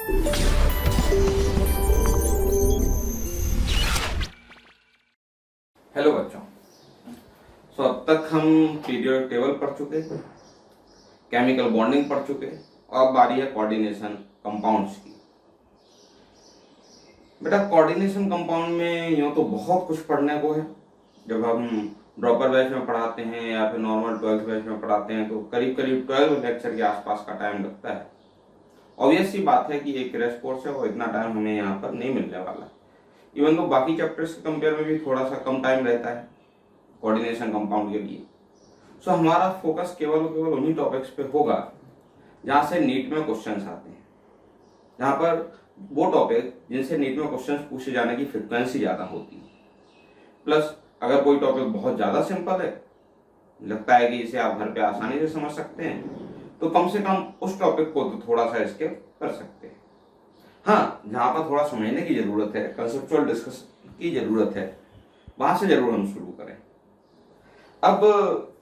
Hello बच्चों। अब तक हम पीरियोडिक टेबल पढ़ चुके, केमिकल बॉन्डिंग पढ़ चुके, और अब बारी है कोऑर्डिनेशन कंपाउंड्स की। बेटा कोऑर्डिनेशन कंपाउंड में यूँ तो बहुत कुछ पढ़ने को है। जब हम ड्रॉपर बैच में पढ़ाते हैं या फिर नॉर्मल 12th बैच में पढ़ाते हैं तो करीब करीब 12 लेक्चर के आसपास का टाइम लगता है। ऑब्वियस सी बात है कि एक क्रैश कोर्स है और इतना टाइम हमें यहाँ पर नहीं मिलने वाला। इवन तो बाकी चैप्टर्स के कंपेयर में भी थोड़ा सा कम टाइम रहता है कोऑर्डिनेशन कंपाउंड के लिए। सो हमारा फोकस केवल उन्हीं टॉपिक्स पे होगा जहाँ से नीट में क्वेश्चंस आते हैं, जहाँ पर वो टॉपिक जिनसे नीट में क्वेश्चंस पूछे जाने की फ्रिक्वेंसी ज़्यादा होती है। प्लस अगर कोई टॉपिक बहुत ज़्यादा सिंपल है, लगता है कि इसे आप घर पे आसानी से समझ सकते हैं, तो कम से कम उस टॉपिक को तो थोड़ा सा स्किप कर सकते हैं। हाँ, जहाँ पर थोड़ा समझने की जरूरत है, कंसेप्चुअल डिस्कशन की जरूरत है, वहां से जरूर हम शुरू करें। अब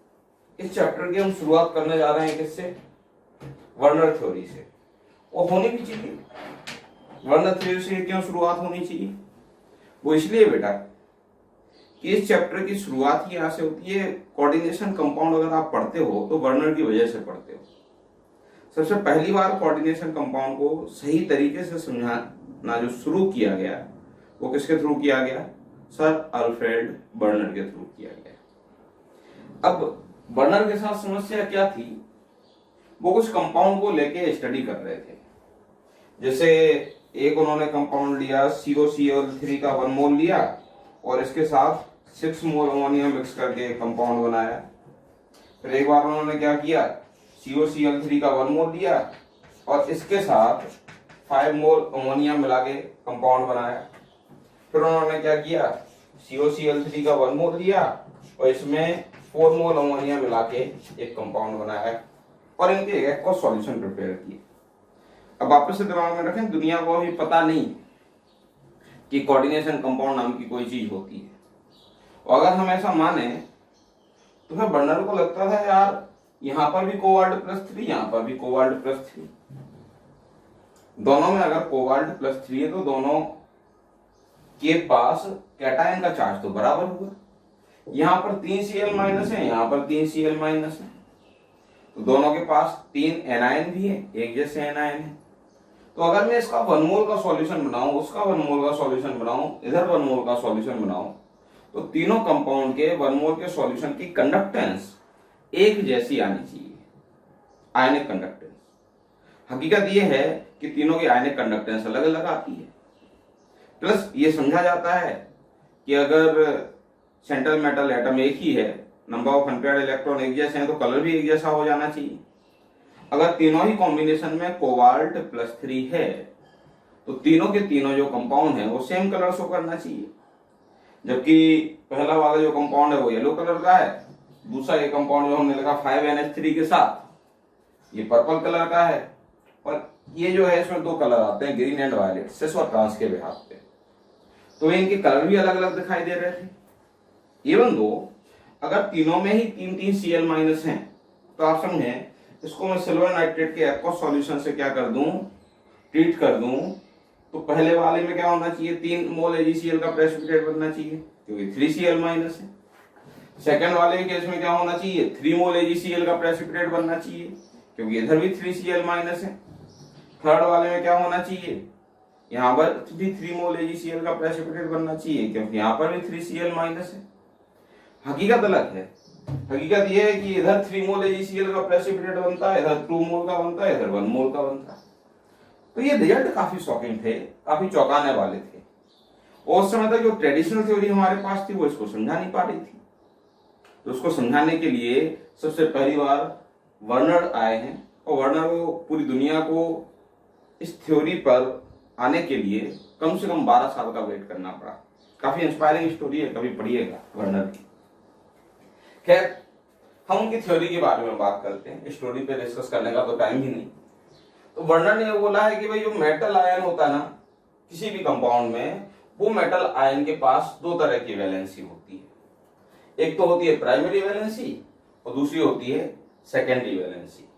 इस चैप्टर की हम शुरुआत करने जा रहे हैं किससे? वर्नर थ्योरी से। और होनी भी चाहिए। वर्नर थ्योरी से क्यों शुरुआत होनी चाहिए? वो इसलिए बेटा कि इस चैप्टर की शुरुआत ही यहाँ से होती है। कोऑर्डिनेशन कंपाउंड अगर आप पढ़ते हो तो वर्नर की वजह से पढ़ते हो। सबसे पहली बार कोऑर्डिनेशन कंपाउंड को सही तरीके से समझाना जो शुरू किया गया वो किसके थ्रू किया गया? सर अल्फ्रेड बर्नर के थ्रू किया गया। अब बर्नर के साथ समस्या क्या थी? वो कुछ कंपाउंड को लेके स्टडी कर रहे थे। जैसे एक उन्होंने कंपाउंड लिया COCl3 का 1 मोल लिया और इसके साथ 6 मोल अमोनिया मिक्स करके एक कंपाउंड बनाया। फिर एक बार उन्होंने क्या किया? COCl3 का 1 मोल लिया और इसके साथ 5 मोल अमोनिया मिला के कंपाउंड बनाया। फिर उन्होंने क्या किया? COCl3 का 1 मोल लिया और इसमें 4 मोल अमोनिया मिला के एक कंपाउंड बनाया और इनके एक को सॉल्यूशन प्रिपेयर किया। अब वापस से दिमाग में रखें, दुनिया को अभी पता नहीं कि कोऑर्डिनेशन कंपाउंड नाम की कोई चीज होती है। और अगर हम ऐसा माने तो फिर बर्नर को लगता था यार यहां पर भी कोबाल्ट +3, यहां पर भी कोबाल्ट +3, दोनों में अगर कोबाल्ट +3 है तो दोनों के पास कैटायन का चार्ज तो बराबर हुआ। यहां पर 3 Cl- है, यहां पर 3 Cl- है, तो दोनों के पास 3 एनायन भी है, एक जैसे एनायन है। तो अगर मैं इसका 1 मोल का सॉल्यूशन बनाऊं, उसका 1 मोल का सॉल्यूशन बनाऊं, इधर 1 मोल का सॉल्यूशन बनाऊं, तो तीनों कंपाउंड के 1 मोल के सॉल्यूशन की कंडक्टेंस एक जैसी आनी चाहिए, आयनिक कंडक्टेंस। हकीकत यह है कि तीनों की आयनिक कंडक्टेंस अलग अलग आती है। प्लस ये समझा जाता है कि अगर सेंट्रल मेटल एटम एक ही है, नंबर ऑफ अनपेयर्ड इलेक्ट्रॉन एक जैसे हैं, तो कलर भी एक जैसा हो जाना चाहिए। अगर तीनों ही कॉम्बिनेशन में कोबाल्ट +3 है तो तीनों के तीनों जो कंपाउंड है वो सेम कलर शो करना चाहिए। जबकि पहला वाला जो कंपाउंड है वो येलो कलर का है, दूसरा ये कंपाउंड जो हमने लिखा 5NH3 के साथ ये पर्पल कलर का है, और ये जो है इसमें 2 कलर आते हैं, ग्रीन एंड वायलेट, सिस और ट्रांस के बिहाफ पे। तो इनके कलर भी अलग अलग दिखाई दे रहे थे। इवन दो अगर तीनों में ही 3 Cl- हैं तो आप समझें इसको मैं सिल्वर नाइट्रेट के एक्वस सॉल्यूशन से क्या कर दूं? ट्रीट कर दूं, तो पहले वाले में क्या होना चाहिए? 3 मोल AgCl का प्रेसिपिटेट बनना चाहिए क्योंकि 3 Cl- है। सेकंड वाले केस में क्या होना चाहिए? 3 मोल AgCl का प्रेसिपिटेट बनना चाहिए क्योंकि इधर भी 3 Cl- है। थर्ड वाले में क्या होना चाहिए? यहाँ पर भी 3 मोल AgCl का प्रेसिपिटेट बनना चाहिए क्योंकि यहाँ पर भी 3 Cl- है। हकीकत अलग है। हकीकत यह है कि इधर 3 मोल AgCl का प्रेसिपिटेट बनता है, इधर 2 मोल का बनता है, इधर 1 मोल का बनता है। तो ये रिजल्ट काफी शॉकिंग थे, काफी चौंकाने वाले थे। और उस समय तक जो ट्रेडिशनल थ्योरी हमारे पास थी वो इसको समझा नहीं पा रही थी। तो उसको समझाने के लिए सबसे पहली बार वर्नर आए हैं, और वर्नर को पूरी दुनिया को इस थ्योरी पर आने के लिए कम से कम 12 साल का वेट करना पड़ा। काफी इंस्पायरिंग स्टोरी है, कभी पढ़िएगा वर्नर की। खैर, हम उनकी थ्योरी के बारे में बात करते हैं, स्टोरी पे डिस्कस करने का तो टाइम ही नहीं। तो वर्नर ने बोला है कि भाई जो मेटल आयन होता है ना किसी भी कंपाउंड में, वो मेटल आयन के पास 2 तरह की वैलेंसी होती है। एक तो होती है प्राइमरी वैलेंसी और दूसरी होती है सेकेंडरी वैलेंसी।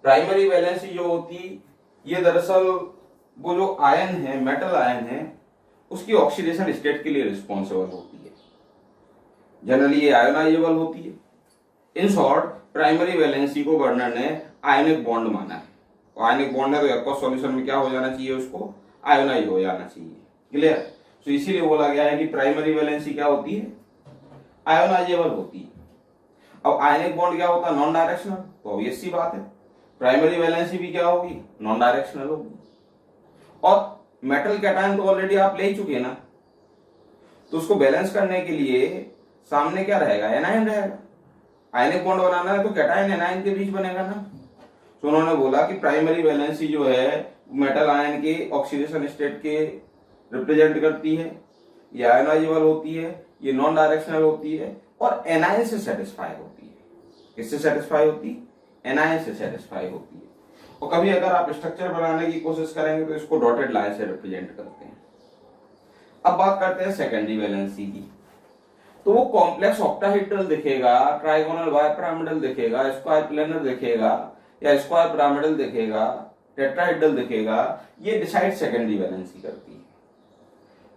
प्राइमरी वैलेंसी जो होती ये दरअसल वो जो आयन है, मेटल आयन है, उसकी ऑक्सीडेशन स्टेट के लिए रिस्पॉन्सिबल होती है। जनरली ये आयोनाइजेबल होती है। इन शॉर्ट प्राइमरी वैलेंसी को वर्नर ने आयनिक बॉन्ड माना है। और आयनिक बॉन्ड है तो एक्वस सॉल्यूशन में क्या हो जाना चाहिए, उसको आयोनाइज हो जाना चाहिए। क्लियर? तो इसीलिए बोला गया है कि प्राइमरी वैलेंसी क्या होती है, आयोनाइजेबल होती है। अब आयनिक बॉन्ड क्या होता है, नॉन डायरेक्शनल। तो ऑब्वियस सी बात है प्राइमरी वैलेंसी भी क्या होगी, नॉन डायरेक्शनल होगी। और मेटल कैटायन तो ऑलरेडी आप ले ही चुके ना, तो उसको बैलेंस करने के लिए सामने क्या रहेगा, एनायन रहेगा। आयनिक बॉन्ड बनाना है तो कैटायन एनायन के बीच बनेगा ना। तो उन्होंने बोला कि प्राइमरी वैलेंसी जो है मेटल आयन के ऑक्सीडेशन स्टेट के रिप्रेजेंट करती है, ये आयोनाइजेबल होती है, ये नॉन डायरेक्शनल होती है और एनायन से सेटिस्फाई होती है। किससे सेटिस्फाई होती है, एनायन से सेटिस्फाई होती है। और कभी अगर आप स्ट्रक्चर बनाने की कोशिश करेंगे तो इसको डॉटेड लाइन से रिप्रेजेंट करते हैं। अब बात करते हैं सेकेंडरी वैलेंसी की। तो वो कॉम्प्लेक्स ऑक्टाहेड्रल दिखेगा, ट्राइगोनल बाइपिरामिडल दिखेगा, स्क्वायर प्लेनर दिखेगा या स्क्वायर पिरामिडल दिखेगा, टेट्राहेड्रल दिखेगा, ये डिसाइड सेकेंडरी वैलेंसी करती है।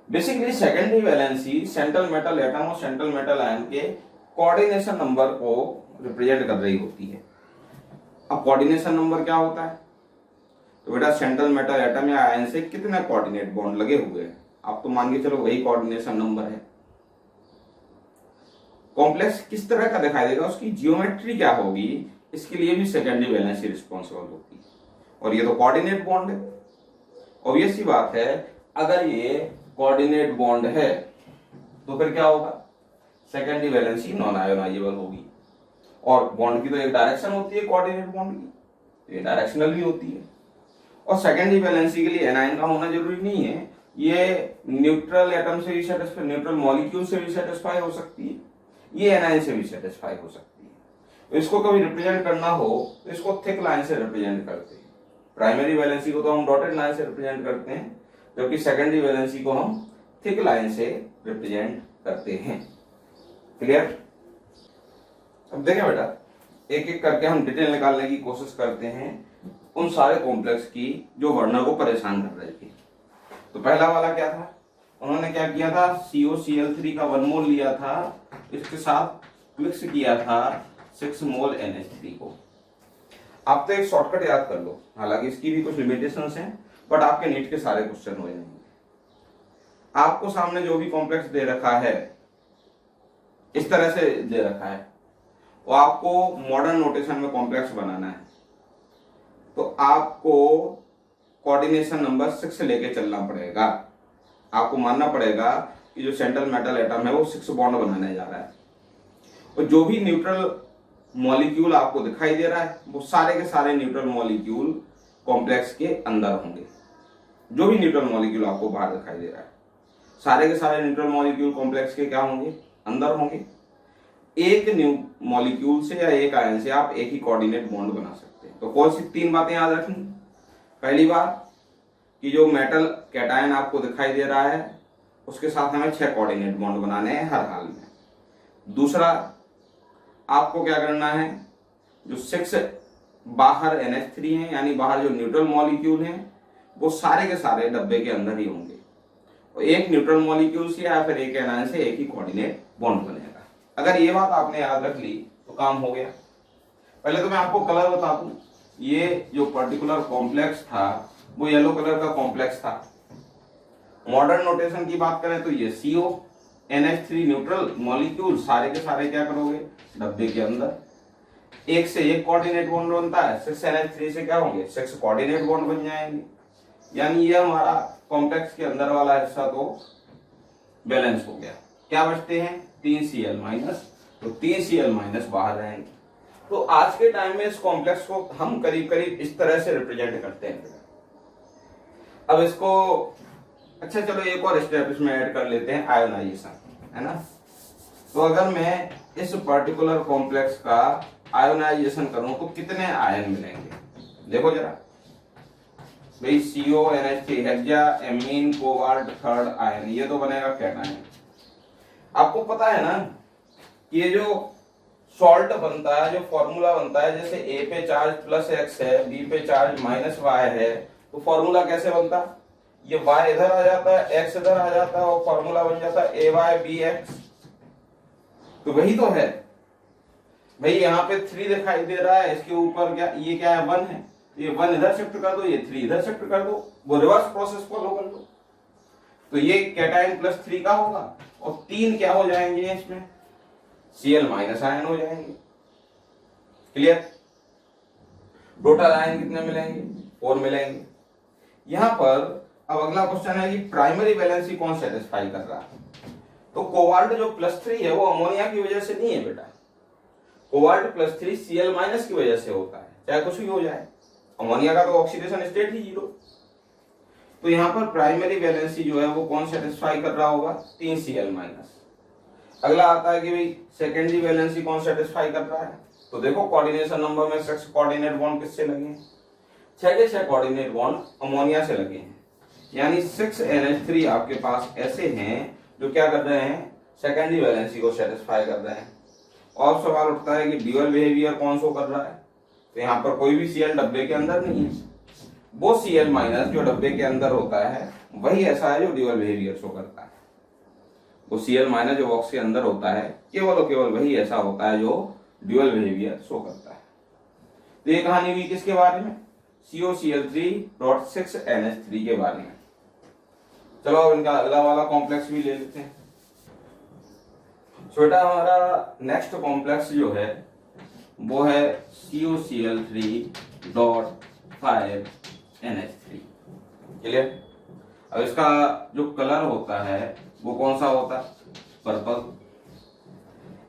Basically secondary valency central metal atom और सेंट्रल मेटल आयन के कोऑर्डिनेशन नंबर को रिप्रेजेंट कर रही होती है। अब कोऑर्डिनेशन नंबर क्या होता है, तो बेटा सेंट्रल मेटल एटम या आयन से कितने कोऑर्डिनेट बॉन्ड लगे हुए हैं, आप तो मान के चलो वही कोऑर्डिनेशन नंबर है। कॉम्प्लेक्स किस तरह का दिखाई देगा, उसकी जियोमेट्री क्या होगी, इसके लिए भी सेकेंडरी वैलेंसी रिस्पॉन्सिबल होती है। और ये तो कोऑर्डिनेट बॉन्ड है, ऑब्वियस सी बात है। अगर ये कोऑर्डिनेट बॉन्ड है तो फिर क्या होगा, सेकेंडरी वैलेंसी नॉन आयोनाइजेबल होगी। और बॉन्ड की तो एक डायरेक्शन होती है कोऑर्डिनेट बॉन्ड की, तो ये डायरेक्शनल भी होती है। और सेकेंडरी वैलेंसी के लिए एनायन का होना जरूरी नहीं है, ये न्यूट्रल एटम से भी सेटिस्फाई, न्यूट्रल मॉलिक्यूल से भी सेटिस्फाई हो सकती है, ये एनायन से भी सेटिस्फाई हो सकती है। तो इसको कभी रिप्रेजेंट करना हो तो इसको थिक लाइन से रिप्रेजेंट करते हैं। प्राइमरी वैलेंसी को तो हम डॉटेड लाइन से रिप्रेजेंट करते हैं, जबकि सेकेंडरी वैलेंसी को हम थिक लाइन से रिप्रेजेंट करते हैं। क्लियर? अब देखें बेटा, एक एक करके हम डिटेल निकालने की कोशिश करते हैं उन सारे कॉम्प्लेक्स की जो वर्नर को परेशान कर रहे थे। तो पहला वाला क्या था, उन्होंने क्या किया था, COCl3 का 1 मोल लिया था, इसके साथ मिक्स किया था 6 मोल NH3 को। आप तो एक शॉर्टकट याद कर लो, हालांकि इसकी भी कुछ लिमिटेशंस हैं, बट आपके नीट के सारे क्वेश्चन हो जाएंगे। आपको सामने जो भी कॉम्प्लेक्स दे रखा है, इस तरह से दे रखा है, वो आपको मॉडर्न नोटेशन में कॉम्प्लेक्स बनाना है, तो आपको कोऑर्डिनेशन नंबर 6 लेके चलना पड़ेगा। आपको मानना पड़ेगा कि जो सेंट्रल मेटल एटम है वो 6 बॉन्ड बनाने जा रहा है, और जो भी न्यूट्रल मॉलिक्यूल आपको दिखाई दे रहा है वो सारे के सारे न्यूट्रल मॉलिक्यूल कॉम्प्लेक्स के अंदर होंगे। जो भी न्यूट्रल मॉलिक्यूल आपको बाहर दिखाई दे रहा है, सारे के सारे न्यूट्रल मॉलिक्यूल कॉम्प्लेक्स के क्या होंगे, अंदर होंगे। एक न्यू मॉलिक्यूल से या एक आयन से आप एक ही कोऑर्डिनेट बॉन्ड बना सकते हैं। तो कौन सी 3 बातें याद रखनी, पहली बात कि जो मेटल कैटायन आपको दिखाई दे रहा है उसके साथ हमें 6 कोऑर्डिनेट बॉन्ड बनाने हैं हर हाल में। दूसरा, आपको क्या करना है, जो 6 बाहर NH3 हैं, यानी बाहर जो न्यूट्रल मॉलिक्यूल हैं, वो सारे के सारे डब्बे के अंदर ही होंगे, और एक न्यूट्रल मॉलिक्यूल से या फिर एक एनायन से एक ही कोऑर्डिनेट बॉन्ड बनेगा। अगर ये बात आपने याद रख ली तो काम हो गया। पहले तो मैं आपको कलर बता दूं, ये जो पर्टिकुलर कॉम्प्लेक्स था वो येलो कलर का कॉम्प्लेक्स था। मॉडर्न नोटेशन की बात करें तो ये CO NH3 न्यूट्रल मॉलिक्यूल सारे के सारे क्या करोगे, डब्बे के अंदर एक से एक कोऑर्डिनेट बॉन्ड बनता है, 6 NH3 से क्या होंगे, 6 कोऑर्डिनेट बॉन्ड बन जाएंगे। यानी ये हमारा कॉम्प्लेक्स के अंदर वाला हिस्सा तो बैलेंस हो गया। क्या बचते हैं, 3Cl माइनस, तो 3Cl माइनस बाहर रहेंगे। तो आज के टाइम में इस कॉम्प्लेक्स को हम करीब करीब इस तरह से रिप्रेजेंट करते हैं। अब इसको अच्छा चलो एक और स्टेप इसमें ऐड कर लेते हैं, आयोनाइजेशन, है ना। तो अगर मैं इस पर्टिकुलर कॉम्प्लेक्स का आयोनाइजेशन करूं तो कितने आयन मिलेंगे, देखो जरा भाई, CO NH3 hexa amine cobalt third ion, ये तो बनेगा कैटायन। आपको पता है ना कि ये जो सॉल्ट बनता है, जो फॉर्मूला बनता है, जैसे A पे चार्ज +X है, B पे चार्ज -Y है, तो फॉर्मूला कैसे बनता है, ये y इधर आ जाता है, x इधर आ जाता है और फॉर्मूला बन जाता है AY/BX। तो वही तो है भाई, यहाँ पे 3 दिखाई दे रहा है, इसके ऊपर क्या ये क्या है 1 है, ये 1 इधर शिफ्ट कर दो, ये 3 इधर शिफ्ट कर दो, वो रिवर्स प्रोसेस फॉलो कर लो। तो ये कैटायन +3 का होगा और 3 क्या हो जाएंगे इसमें, Cl- आयन हो जाएंगे। क्लियर। टोटल आयन कितने मिलेंगे, 4 मिलेंगे। यहां पर अब अगला क्वेश्चन है कि प्राइमरी वैलेंसी कौन सेटिस्फाई कर रहा है। तो कोबाल्ट जो +3 है वो अमोनिया की वजह से नहीं है बेटा, कोबाल्ट +3 Cl- की वजह से होता है, चाहे कुछ भी हो जाए, अमोनिया का तो ऑक्सीडेशन स्टेट ही 0। तो यहाँ पर प्राइमरी वैलेंसी जो है वो कौन सेटिस्फाई कर रहा होगा, 3 Cl-। अगला आता है कि भाई सेकेंडरी वैलेंसी कौन सेटिस्फाई कर रहा है। तो देखो कोऑर्डिनेशन नंबर में 6 कोऑर्डिनेट बॉन्ड किससे लगे हैं, 6 के 6 कोऑर्डिनेट बॉन्ड अमोनिया से लगे हैं, यानी 6NH3 आपके पास ऐसे हैं जो क्या कर रहे हैं, सेकेंडरी वैलेंसी को सेटिस्फाई कर रहे हैं। और सवाल उठता है कि ड्यूअल बिहेवियर कौन सो कर रहा है। तो यहाँ पर कोई भी Cl डब्बे के अंदर नहीं है, वो Cl- जो डब्बे के अंदर होता है वही ऐसा है जो ड्यूअल बिहेवियर शो करता है। वो Cl- जो बॉक्स के अंदर होता है केवल और केवल वही ऐसा होता है जो ड्यूअल बिहेवियर शो करता है। तो ये कहानी हुई किसके बारे में, COCl3.6NH3 के बारे में। चलो अब इनका अगला वाला कॉम्प्लेक्स भी ले लेते हैं। छोटा हमारा नेक्स्ट कॉम्प्लेक्स जो है वो है COCl3.5NH3। क्लियर। अब इसका जो कलर होता है वो कौन सा होता है, पर्पल।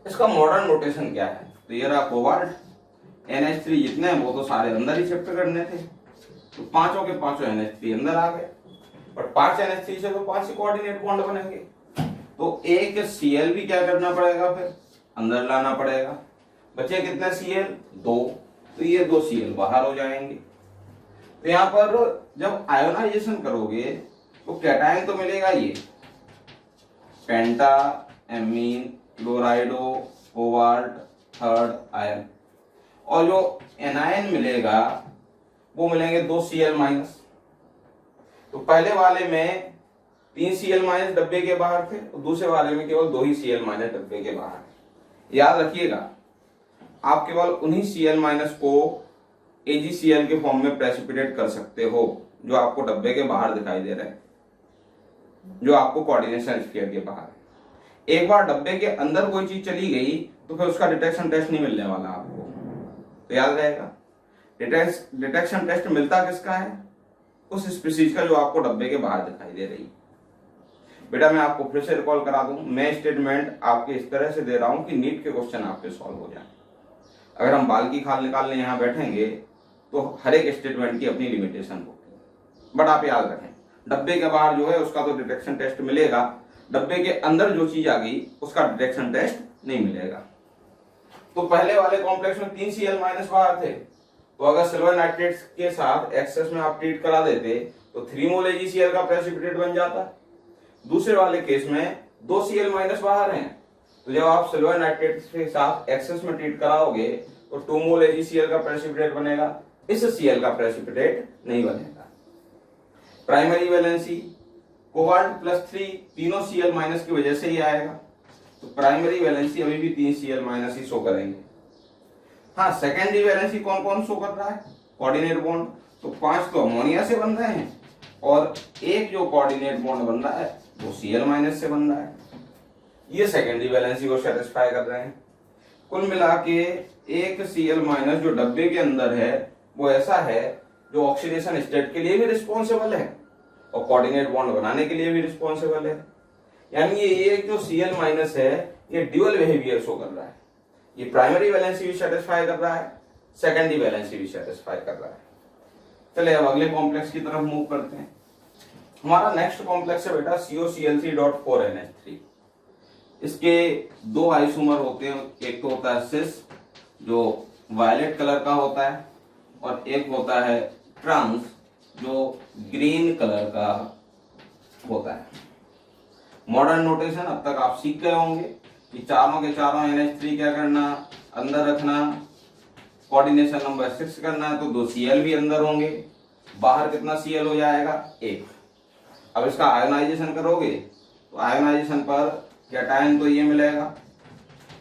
इसका मॉडर्न नोटेशन क्या है, तो ये रहा कोबाल्ट, NH3 जितने हैं वो तो सारे अंदर ही शिफ्ट करने थे, तो पांचों के पांचों NH3 अंदर आ गए, और 5 NH3 से तो 5 ही कोऑर्डिनेट बॉन्ड बनेंगे, तो एक Cl भी क्या करना पड़ेगा, फिर अंदर लाना पड़ेगा। बचे कितने Cl, 2, तो ये 2 Cl बाहर हो जाएंगे। तो यहाँ पर जब आयोनाइजेशन करोगे तो कैटायन तो मिलेगा ये पेंटा, एमीन, क्लोराइडो, कोबाल्ट, थर्ड आयन, और जो एनायन मिलेगा वो मिलेंगे 2 Cl-। तो पहले वाले में 3 Cl- डब्बे के बाहर थे और दूसरे वाले में केवल 2 ही Cl- डब्बे के बाहर। याद रखिएगा आप केवल उन्हीं Cl- को AgCl के फॉर्म में प्रेसिपिटेट कर सकते हो जो आपको डब्बे के बाहर दिखाई दे रहे हैं, जो आपको कोऑर्डिनेशन स्फीयर के बाहर। एक बार डब्बे के अंदर कोई चीज चली गई तो फिर उसका डिटेक्शन टेस्ट नहीं मिलने वाला आपको, तो याद रहेगा डिटेक्शन टेस्ट मिलता किसका है, उस स्पीशीज का जो आपको डब्बे के बाहर दिखाई दे रही। बेटा मैं आपको फिर से रिकॉल करा दूं, मैं स्टेटमेंट आपके इस तरह से दे रहा हूं कि नीट के क्वेश्चन आपके सॉल्व हो जाए। अगर हम बाल की खाल निकालने यहाँ बैठेंगे तो हर एक स्टेटमेंट की अपनी लिमिटेशन होगी, बट आप याद रखें डब्बे के बाहर जो है उसका तो डिटेक्शन टेस्ट मिलेगा, डब्बे के अंदर जो चीज आ गई उसका डिटेक्शन टेस्ट नहीं मिलेगा। तो पहले वाले कॉम्प्लेक्स में 3 Cl- बाहर थे, तो अगर सिल्वर नाइट्रेट के साथ एक्सेस में आप ट्रीट करा देते तो 3 मोल AgCl का प्रेसिपिटेट बन जाता। दूसरे वाले केस में 2 Cl- बाहर हैं, तो जब आप सिल्वर नाइट्रेट के साथ एक्सेस में ट्रीट कराओगे तो 2 मोल AgCl का प्रेसिपिटेट बनेगा, इस Cl का प्रेसिपिटेट नहीं बनेगा। प्राइमरी वैलेंसी कोबाल्ट +3 तीनों Cl- की वजह से ही आएगा, तो प्राइमरी वैलेंसी अभी भी 3 Cl- ही शो करेंगे। हाँ सेकेंडरी वैलेंसी कौन कौन शो कर रहा है, कोऑर्डिनेट बॉन्ड, तो 5 तो अमोनिया से बन रहे हैं और एक जो कोऑर्डिनेट बॉन्ड बन रहा है वो Cl- से बन रहा है, ये सेकेंडरी वैलेंसी को सेटिस्फाई कर रहे हैं। कुल मिला के एक Cl- जो डब्बे के अंदर है वो ऐसा है जो ऑक्सीडेशन स्टेट के लिए भी रिस्पॉन्सिबल है और कोऑर्डिनेट बॉन्ड बनाने के लिए भी रिस्पॉन्सिबल है, यानी ये एक जो Cl- है ये ड्यूअल बिहेवियर शो कर रहा है, ये प्राइमरी वैलेंसी भी सेटिस्फाई कर रहा है, सेकेंडरी वैलेंसी भी सेटिस्फाई कर रहा है। चलिए अब अगले कॉम्प्लेक्स की तरफ मूव करते हैं। हमारा नेक्स्ट कॉम्प्लेक्स है बेटा COCl3.4NH3। इसके 2 आइसोमर होते हैं, एक तो होता है सिस जो वायलेट कलर का होता है और एक होता है ट्रांस जो ग्रीन कलर का होता है। मॉडर्न नोटेशन अब तक आप सीख गए होंगे कि चारों के चारों NH3 क्या करना, अंदर रखना, कोऑर्डिनेशन नंबर 6 करना है, तो 2 Cl भी अंदर होंगे, बाहर कितना Cl हो जाएगा, 1। अब इसका आयोनाइजेशन करोगे तो आयोनाइजेशन पर कैटायन तो ये मिलेगा,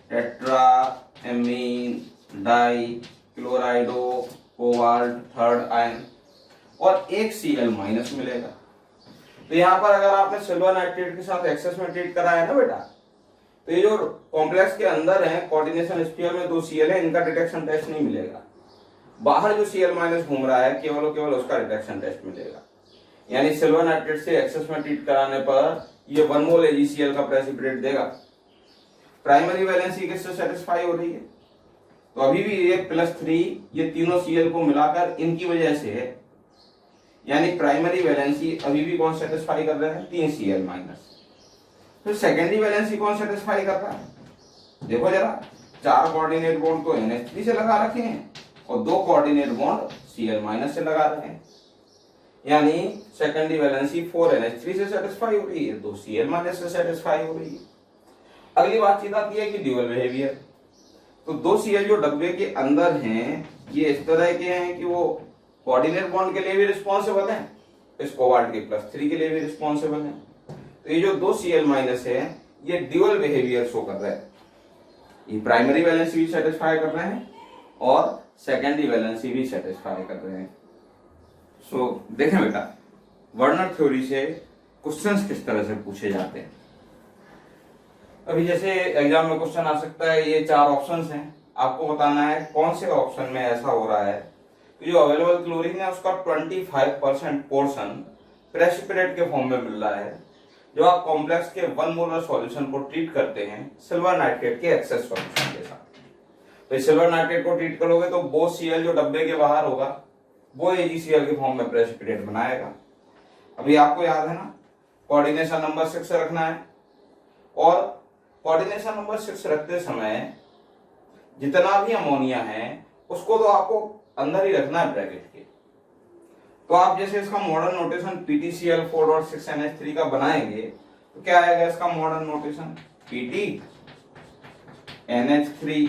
tetra amine die क्लोराइडो cobalt third ion, और एक Cl माइनस मिलेगा। तो यहाँ पर अगर आपने सिल्वर नाइट्रेट के साथ एक्सेस में ट्रीट करा है ना बेटा, तो ये जो कॉम्प्लेक्स के अंदर है कोऑर्डिनेशन स्फीयर में 2 Cl है, इनका डिटेक्शन टेस्ट नहीं मिलेगा। बाहर जो Cl माइनस घूम रहा है केवल और केवल उसका डिटेक्शन टेस्ट मिलेगा। यानी सिल्वर नाइट्रेट से एक्सेस में ट्रीट कराने पर ये 1 मोल AgCl का प्रेसिपिटेट देगा। प्राइमरी वैलेंसी किससे सेटिस्फाई हो रही है, तो अभी भी ये +3 ये तीनों Cl को मिलाकर इनकी वजह से है, यानी प्राइमरी वैलेंसी अभी भी कौन सेटिस्फाई कर रहे हैं, 3 Cl माइनस। फिर सेकेंडरी वैलेंसी कौन सेटिस्फाई कर रहा है, देखो जरा, 4 कोऑर्डिनेट बॉन्ड तो NH3 से लगा रखे हैं और 2 कोऑर्डिनेट बॉन्ड Cl माइनस से लगा रहे हैं, यानी सेकेंडरी वैलेंसी 4NH3 से सेटिस्फाई हो रही है, 2 Cl माइनस से सेटिस्फाई हो रही है। अगली बातचीत आती है कि ड्यूअल बिहेवियर। तो 2 Cl जो डब्बे के अंदर हैं ये इस तरह के हैं कि वो कोऑर्डिनेट बॉन्ड के लिए भी रिस्पॉन्सिबल हैं, इस कोबाल्ट के +3 के लिए भी रिस्पॉन्सिबल हैं। तो ये जो 2 Cl माइनस है ये ड्यूअल बिहेवियर शो कर रहा है, ये प्राइमरी वैलेंसी भी सेटिस्फाई कर रहे हैं और सेकेंडरी वैलेंसी भी सेटिस्फाई कर रहे हैं। सो देखें बेटा, वर्नर थ्योरी से क्वेश्चंस किस तरह से पूछे जाते हैं। अभी जैसे एग्जाम में क्वेश्चन आ सकता है, ये 4 ऑप्शंस हैं, आपको बताना है कौन से ऑप्शन में ऐसा हो रहा है। तो जो अवेलेबल क्लोरीन है उसका 25% पोर्शन प्रेसिपिटेट के फॉर्म में मिल रहा है। जब आप कॉम्प्लेक्स के 1 मोलर सॉल्यूशन को ट्रीट करते हैं सिल्वर नाइट्रेट के एक्सेस सॉल्यूशन के साथ, तो सिल्वर नाइट्रेट को ट्रीट करोगे तो वो Cl जो डब्बे के बाहर होगा वो AgCl के फॉर्म में प्रेसिपिटेट बनाएगा। अभी आपको याद है ना, कोऑर्डिनेशन नंबर 6 रखना है, और कोऑर्डिनेशन नंबर 6 रखते समय जितना भी अमोनिया है उसको तो आपको अंदर ही रखना है ब्रैकेट के। तो आप जैसे इसका मॉडर्न नोटेशन PtCl4.6NH3 का बनाएंगे तो क्या आएगा इसका मॉडर्न नोटेशन, PtNH3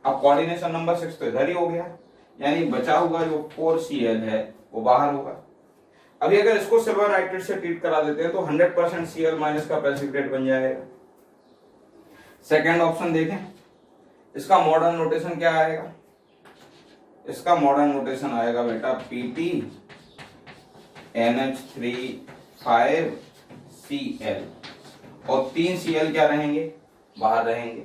अब कोऑर्डिनेशन नंबर 6 तो इधर ही हो गया, यानी बचा हुआ जो 4Cl है वो बाहर होगा। अभी अगर इसको सिल्वर नाइट्रेट से ट्रीट करा देते हैं तो 100% Cl माइनस का प्रेसिपिटेट बन जाएगा। सेकेंड ऑप्शन देखें, इसका मॉडर्न नोटेशन क्या आएगा, इसका मॉडर्न नोटेशन आएगा बेटा PtNH3 5Cl और 3 Cl क्या रहेंगे, बाहर रहेंगे।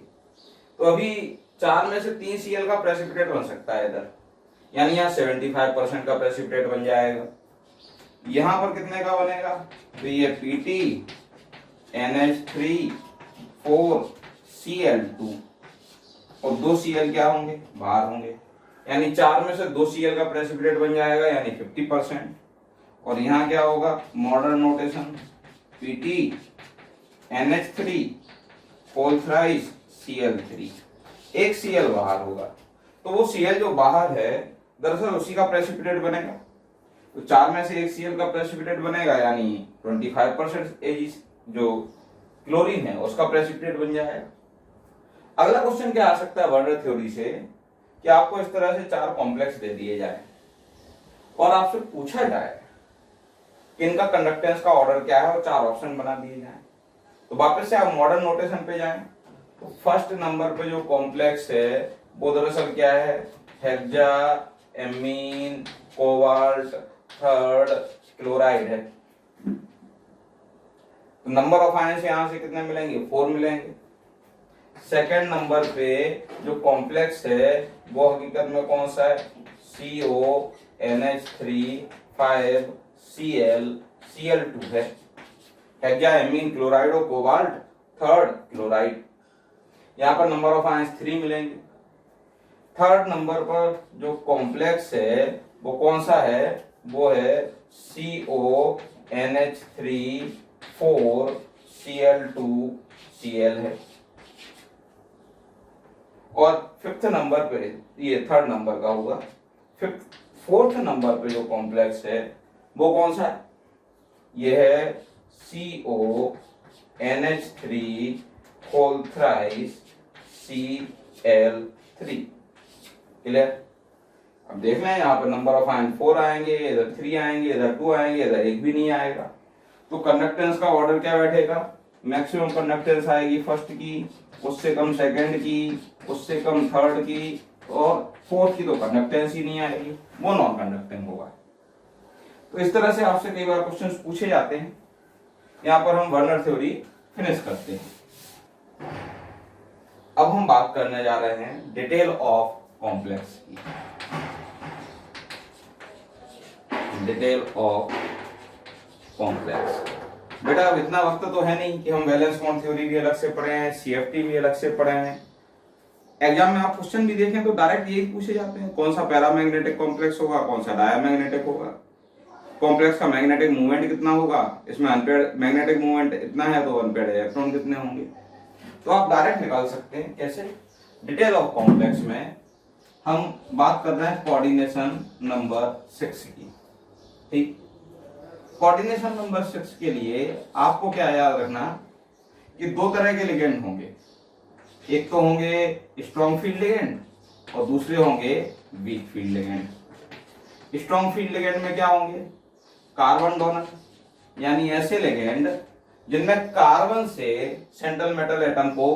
तो अभी 4 में से 3 Cl का प्रेसिपिटेट बन सकता है इधर, यानी यहाँ 75% का प्रेसिपिटेट बन जाएगा। यहां पर कितने का बनेगा, तो ये PtNH3 4Cl2 और 2 Cl क्या होंगे, बाहर होंगे, यानी 4 में से 2 Cl का प्रेसिपिटेट बन जाएगा यानी 50%। और यहाँ क्या होगा modern notation PtNH3 whole thrice Cl3, एक Cl बाहर होगा, तो वो Cl जो बाहर है दरअसल उसी का प्रेसिपिटेट बनेगा। तो 4 में से एक Cl का प्रेसिपिटेट बनेगा यानी 25% Ag जो क्लोरीन है उसका प्रेसिपिटेट बन जाएगा। अगला क्वेश्चन क्या आ सकता है वर्नर थ्योरी से कि आपको इस तरह से 4 कॉम्प्लेक्स दे दिए जाए और आपसे पूछा जाए कि इनका कंडक्टेंस का ऑर्डर क्या है और 4 ऑप्शन बना दिए जाए। तो वापस से आप मॉडर्न नोटेशन पे जाएं, तो फर्स्ट नंबर पे जो कॉम्प्लेक्स है वो दरअसल क्या है, hexa amine cobalt third chloride है। तो नंबर ऑफ आयंस यहां से कितने मिलेंगे, 4 मिलेंगे। सेकेंड नंबर पे जो कॉम्प्लेक्स है वो हकीकत में कौन सा है, CONH3 5Cl Cl2 है, हेक्सा एमीन क्लोराइड और कोबाल्ट थर्ड क्लोराइड। यहाँ पर नंबर ऑफ आयंस 3 मिलेंगे। थर्ड नंबर पर जो कॉम्प्लेक्स है वो कौन सा है, वो है CONH3 4Cl2 Cl है। और फिफ्थ नंबर पे, ये थर्ड नंबर का होगा, फोर्थ नंबर पे जो कॉम्प्लेक्स है वो कौन सा है, ये है CONH3 whole thrice Cl3। Clear. अब देख लें यहाँ पर नंबर ऑफ आयन 4 आएंगे, इधर 3 आएंगे, इधर 2 आएंगे, इधर एक भी नहीं आएगा। तो कंडक्टेंस का ऑर्डर क्या बैठेगा, मैक्सिमम कंडक्टेंस आएगी फर्स्ट की, उससे कम सेकंड की, उससे कम थर्ड की, और फोर्थ की तो कंडक्टेंस ही नहीं आएगी, वो नॉन कंडक्टिंग होगा। तो इस तरह से आपसे कई बार क्वेश्चंस पूछे जाते हैं। यहाँ पर हम वर्नर थ्योरी फिनिश करते हैं। अब हम बात करने जा रहे हैं डिटेल ऑफ कॉम्प्लेक्स की। Detail of complex. बेटा अब इतना वक्त तो है नहीं कि हम वैलेंस बॉन्ड थ्योरी भी अलग से पढ़े हैं, सीएफटी भी अलग से पढ़े हैं। एग्जाम में आप क्वेश्चन भी देखें तो डायरेक्ट यही पूछे जाते हैं, कौन सा पैरामैग्नेटिक कॉम्प्लेक्स होगा, कौन सा डायमैग्नेटिक होगा, कॉम्प्लेक्स का मैग्नेटिक मूवमेंट कितना होगा, इसमें अनपेयर्ड मैग्नेटिक मूवमेंट इतना है तो अनपेयर्ड इलेक्ट्रॉन कितने होंगे। तो आप डायरेक्ट निकाल सकते हैं। कैसे? डिटेल ऑफ कॉम्प्लेक्स में हम बात कर रहे हैं कोऑर्डिनेशन नंबर 6 की। ठीक, कोऑर्डिनेशन नंबर 6 के लिए आपको क्या याद रखना कि दो तरह के लिगेंड होंगे, एक तो होंगे स्ट्रॉन्ग फील्ड लिगेंड और दूसरे होंगे week field ligand. Strong field ligand में क्या होंगे, कार्बन डोनर, यानी ऐसे लिगेंड जिनमें कार्बन से सेंट्रल मेटल एटम को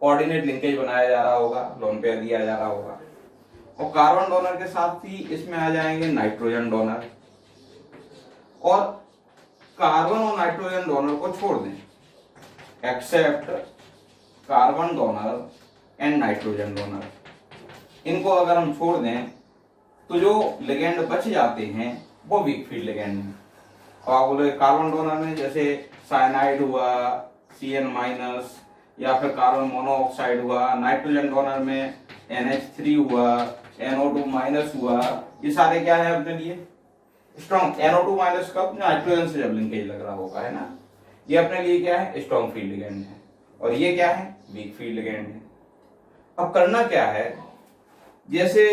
कोऑर्डिनेट लिंकेज बनाया जा रहा होगा, लोन पेयर दिया जा रहा होगा। और कार्बन डोनर के साथ ही इसमें आ जाएंगे नाइट्रोजन डोनर, और कार्बन और नाइट्रोजन डोनर को छोड़ दें, except carbon donor and nitrogen donor, इनको अगर हम छोड़ दें तो जो लिगेंड बच जाते हैं वो वीक फील्ड लिगेंड है। और आप बोले कार्बन डोनर में जैसे साइनाइड हुआ, CN- या फिर कार्बन मोनोऑक्साइड हुआ, नाइट्रोजन डोनर में NH3 हुआ, NO2- हुआ, ये सारे क्या है अपने लिए स्ट्रॉन्ग। NO2- कब, नाइट्रोजन से जब लिंकेज लग रहा होगा, है ना, ये अपने लिए क्या है स्ट्रॉन्ग फील्ड लिगेंड है, और ये क्या है वीक फील्ड लिगेंड है। अब करना क्या है, जैसे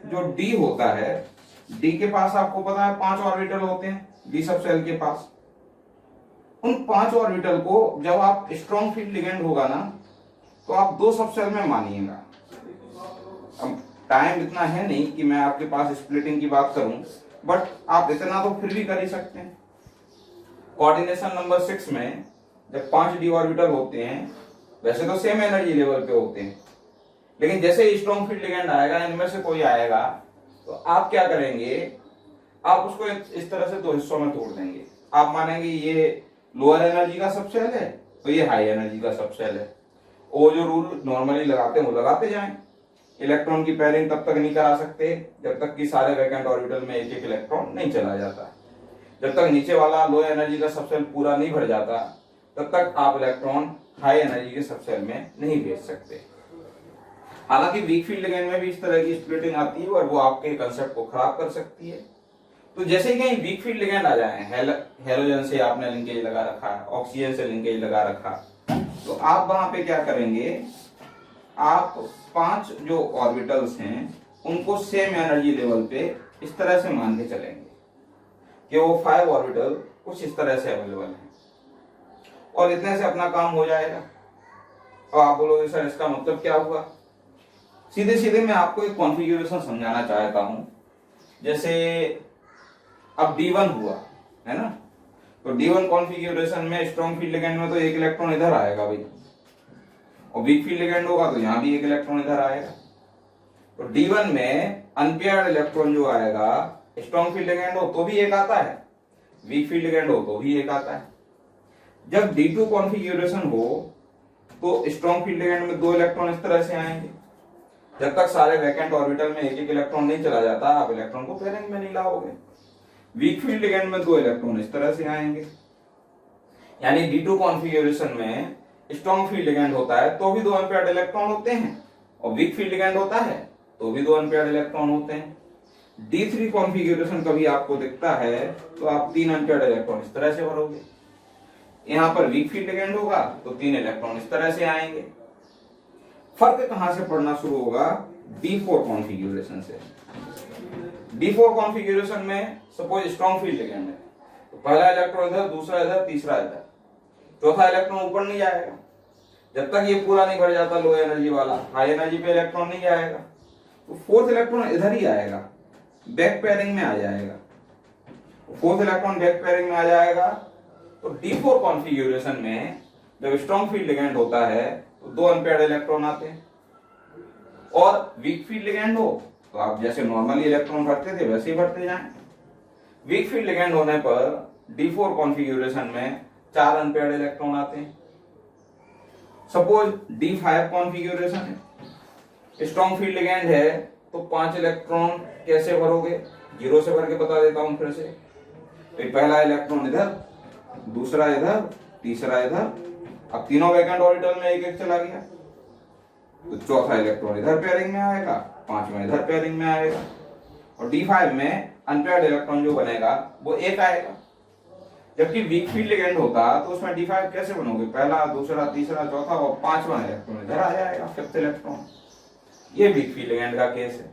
जो D होता है, D के पास आपको पता है 5 ऑर्बिटल होते हैं D सब सेल के पास। उन 5 ऑर्बिटल को जब आप स्ट्रॉन्ग फील्ड लिगेंड होगा ना तो आप 2 सब सेल में मानिएगा। अब टाइम इतना है नहीं कि मैं आपके पास स्प्लिटिंग की बात करूं, बट आप इतना तो फिर भी कर ही सकते हैं। कोऑर्डिनेशन नंबर 6 में जब 5 D ऑर्बिटल होते हैं, वैसे तो सेम एनर्जी लेवल पे होते हैं, लेकिन जैसे ही स्ट्रॉन्ग फील्ड लिगेंड आएगा, इनमें से कोई आएगा, तो आप क्या करेंगे, आप उसको इस तरह से 2 हिस्सों में तोड़ देंगे। आप मानेंगे ये लोअर एनर्जी का सबसेल है तो ये हाई एनर्जी का सबसेल है। वो जो रूल नॉर्मली लगाते हैं वो लगाते जाएं। इलेक्ट्रॉन की पेयरिंग तब तक नहीं करा सकते जब तक कि सारे वैकेंट ऑर्बिटल में एक एक इलेक्ट्रॉन नहीं चला जाता। जब तक नीचे वाला लो एनर्जी का सबसेल पूरा नहीं भर जाता तब तक आप इलेक्ट्रॉन हाई एनर्जी के सबसेल में नहीं भेज सकते। हालांकि वीक फील्ड लिगेंड में भी इस तरह की स्प्लिटिंग आती है और वो आपके कंसेप्ट को खराब कर सकती है। तो जैसे ही कहीं वीक फील्ड लिगेंड आ जाए, हेलोजन से आपने लिंकेज लगा रखा है, ऑक्सीजन से लिंकेज लगा रखा, तो आप वहां पे क्या करेंगे, आप 5 जो ऑर्बिटल्स हैं उनको सेम एनर्जी लेवल पे इस तरह से मान के चलेंगे कि वो 5 ऑर्बिटल कुछ इस तरह से अवेलेबल हैं, और इतने से अपना काम हो जाएगा। और आप बोलोगे सर इसका मतलब क्या हुआ, सीधे सीधे मैं आपको एक कॉन्फ़िगरेशन समझाना चाहता हूं। जैसे अब D1 हुआ है ना, तो D1 कॉन्फ़िगरेशन में स्ट्रॉन्ग फील्ड लिगेंड में तो एक इलेक्ट्रॉन इधर आएगा भाई, और वीक फील्ड लिगेंड होगा तो यहां भी एक इलेक्ट्रॉन इधर आएगा। तो D1 में अनपेयर्ड इलेक्ट्रॉन जो आएगा, स्ट्रॉन्ग फील्ड लिगेंड हो तो भी एक आता है, वीक फील्ड लिगेंड हो तो भी एक आता है। जब D2 कॉन्फ़िगरेशन हो तो स्ट्रॉन्ग फील्ड लिगेंड में 2 इलेक्ट्रॉन इस तरह से आएंगे। जब तक सारे वैकेंट ऑर्बिटल में एक एक इलेक्ट्रॉन नहीं चला जाता आप इलेक्ट्रॉन को पेयरिंग में नहीं लाओगे। वीक फील्ड लिगेंड में 2 इलेक्ट्रॉन इस तरह से आएंगे, यानी D2 कॉन्फ़िगरेशन में स्ट्रॉन्ग फील्ड लिगेंड होता है तो भी 2 अनपेयर्ड इलेक्ट्रॉन होते हैं, और वीक फील्ड लिगेंड होता है तो भी 2 अनपेयर्ड इलेक्ट्रॉन होते हैं। D3 कॉन्फ़िगरेशन कभी आपको दिखता है तो आप 3 अनपेयर्ड इलेक्ट्रॉन इस तरह से भरोगे। यहां पर वीक फील्ड लिगेंड होगा तो 3 इलेक्ट्रॉन इस तरह से आएंगे। फर्क कहां से पड़ना शुरू होगा, D4 कॉन्फ़िगरेशन से। D4 कॉन्फ़िगरेशन में सपोज स्ट्रॉन्ग फील्ड लिगेंड है तो पहला इलेक्ट्रॉन इधर, दूसरा इधर, तीसरा इधर, चौथा इलेक्ट्रॉन ऊपर नहीं जाएगा जब तक ये पूरा नहीं भर जाता लो एनर्जी वाला, हाई एनर्जी पे इलेक्ट्रॉन नहीं जाएगा, तो 4th इलेक्ट्रॉन इधर ही आएगा। बैक पेयरिंग में आ जाएगा, फोर्थ इलेक्ट्रॉन बैक पेयरिंग में आ जाएगा। तो D4 कॉन्फ़िगरेशन में जब स्ट्रॉन्ग फील्ड लिगेंड होता है तो 2 अनपेयर्ड इलेक्ट्रॉन आते हैं, और वीक फील्ड लिगेंड हो तो आप जैसे नॉर्मली इलेक्ट्रॉन भरते थे वैसे ही भरते जाएं। वीक फील्ड लिगेंड होने पर D4 कॉन्फ़िगरेशन में 4 अनपेयर्ड इलेक्ट्रॉन आते हैं। सपोज D5 कॉन्फ़िगरेशन है, स्ट्रॉन्ग फील्ड लिगेंड है तो 5 इलेक्ट्रॉन कैसे भरोगे, 0 से भर के बता देता हूं फिर से। तो पहला इलेक्ट्रॉन इधर, दूसरा इधर, तीसरा इधर, अब तीनों वैकेंट ऑर्बिटल में एक एक चला गया, तो चौथा इलेक्ट्रॉन इधर पेयरिंग में आएगा, पांचवा इधर पेयरिंग में आएगा, और D5 में अनपेयर्ड इलेक्ट्रॉन जो बनेगा वो एक आएगा। जबकि वीक फील्ड लिगेंड होता तो उसमें D5 कैसे बनोगे, पहला, दूसरा, तीसरा, चौथा और पांचवा इलेक्ट्रॉन इधर आ जाएगा, फिफ्थ इलेक्ट्रॉन। ये वीक फील्ड लिगेंड का केस है।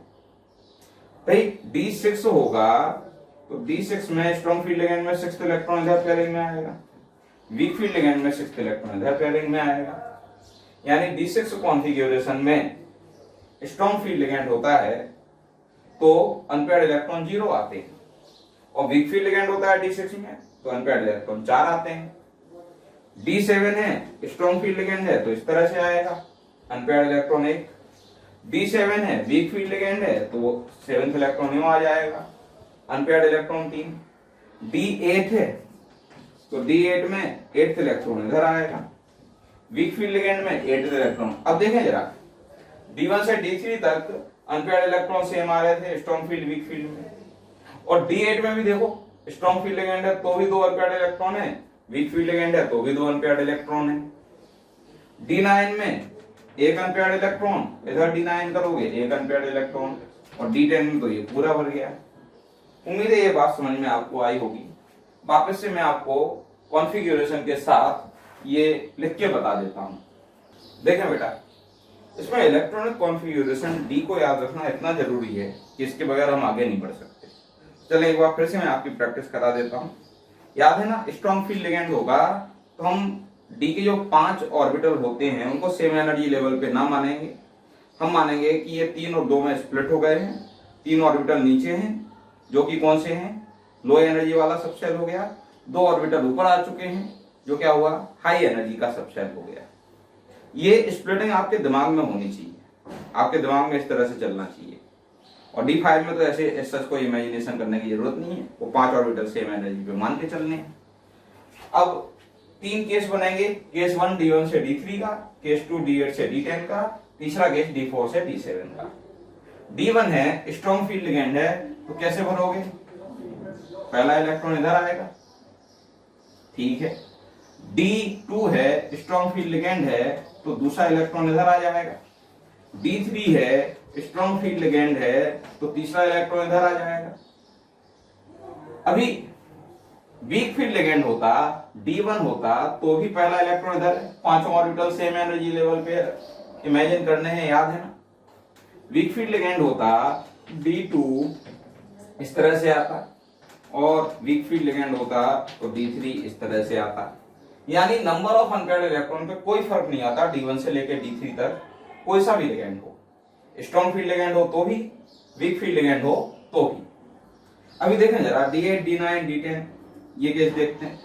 भाई D6 होगा तो D6 में स्ट्रॉन्ग फील्ड लिगेंड में सिक्स्थ इलेक्ट्रॉन इधर पेयरिंग में आएगा, वीक फील्ड लिगेंड में सिक्स्थ इलेक्ट्रॉन इधर पेयरिंग में आएगा। यानी D6 कॉन्फ़िगरेशन में स्ट्रॉन्ग फील्ड लिगेंड होता है तो अनपेयर्ड इलेक्ट्रॉन 0 आते हैं, और वीक फील्ड लिगेंड होता है D6 में तो अनपेयर्ड इलेक्ट्रॉन 4 आते हैं। D7 है स्ट्रॉन्ग फील्ड लिगेंड है तो इस तरह से आएगा, अनपेयर्ड इलेक्ट्रॉन 1। D7 है वीक फील्ड लिगेंड है तो वो 7th इलेक्ट्रॉन यूं आ जाएगा, अनपेयर्ड इलेक्ट्रॉन 3। D8 है तो D8 में 8th इलेक्ट्रॉन इधर आएगा, वीक फील्ड लिगेंड में 8th इलेक्ट्रॉन। अब देखें जरा, D1 से D3 तक अनपेयर्ड इलेक्ट्रॉन सेम आ रहे थे स्ट्रॉन्ग फील्ड वीक फील्ड में, और D8 में भी देखो स्ट्रॉन्ग फील्ड लिगेंड है तो भी 2 अनपेयर्ड इलेक्ट्रॉन है, वीक फील्ड लिगेंड है तो भी 2 अनपेयर्ड इलेक्ट्रॉन है। D9 में 1 अनपेयर्ड इलेक्ट्रॉन, इधर D9 करोगे 1 अनपेयर्ड इलेक्ट्रॉन, और D10 में तो ये पूरा भर गया। उम्मीद है ये बात समझ में आपको आई होगी। वापस से मैं आपको कॉन्फ़िगरेशन के साथ ये लिख के बता देता हूं। देखें बेटा, इसमें इलेक्ट्रॉनिक कॉन्फ़िगरेशन D को याद रखना इतना जरूरी है कि इसके बगैर हम आगे नहीं बढ़ सकते। चलिए एक बार फिर से मैं आपकी प्रैक्टिस करा देता हूं। याद है ना, स्ट्रॉन्ग फील्ड लिगेंड होगा तो हम D के जो 5 ऑर्बिटल होते हैं उनको सेम एनर्जी लेवल पे ना मानेंगे, हम मानेंगे कि ये 3 और 2 में स्प्लिट हो गए हैं, 3 ऑर्बिटल नीचे हैं जो कि कौन से हैं, लो एनर्जी वाला सबसेल हो गया, 2 ऑर्बिटल ऊपर आ चुके हैं जो क्या हुआ, हाई एनर्जी का सबसेल हो गया। ये स्प्लिटिंग आपके दिमाग में होनी चाहिए, आपके दिमाग में इस तरह से चलना चाहिए। और D5 में तो ऐसे सच को इमेजिनेशन करने की जरूरत नहीं है, वो 5 ऑर्बिटल सेम एनर्जी पे मान के चलने हैं। अब 3 केस बनेंगे, केस 1 D1 से D3 का, केस 2 D8 से D10 का, तीसरा केस D4 से D7 का। D1 है स्ट्रॉन्ग फील्ड लिगेंड है तो कैसे भरोगे, पहला इलेक्ट्रॉन इधर आएगा, ठीक है। D2 है स्ट्रॉन्ग फील्ड लिगेंड है तो दूसरा इलेक्ट्रॉन इधर आ जाएगा। D3 है स्ट्रॉन्ग फील्ड लिगेंड है तो तीसरा इलेक्ट्रॉन इधर आ जाएगा। अभी वीक फील्ड लिगेंड होता, D1 होता तो भी पहला इलेक्ट्रॉन इधर है, 5 ऑर्बिटल सेम एनर्जी लेवल पे इमेजिन करने हैं, याद है ना। वीक फील्ड लिगेंड होता D2 इस तरह से आता, और वीक फील्ड लिगेंड होता तो D3 इस तरह से आता। यानी नंबर ऑफ अनपेयर्ड इलेक्ट्रॉन पे कोई फर्क नहीं आता, D1 से लेकर D3 तक कोई सा भी लिगेंड हो, स्ट्रॉन्ग फील्ड लिगेंड हो तो भी, वीक फील्ड लिगेंड हो तो भी। अभी देखें जरा D8, D9, D10 ये केस देखते हैं।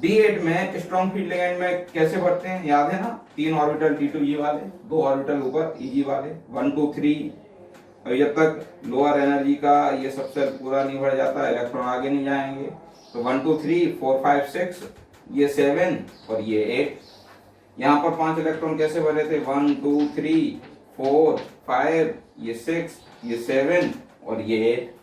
D8 में स्ट्रॉन्ग फील्ड लिगेंड में कैसे भरते हैं, याद है ना, 3 ऑर्बिटल T2 ये वाले, 2 ऑर्बिटल ऊपर EG वाले, 1 2 3। अभी जब तक लोअर एनर्जी का ये सबसे पूरा नहीं भर जाता इलेक्ट्रॉन आगे नहीं जाएंगे, तो 1 2 3 4 5 6, ये 7 और ये 8। यहाँ पर 5 इलेक्ट्रॉन कैसे भरे थे, 1 2 3 4 5, ये 6, ये 7 और ये 8।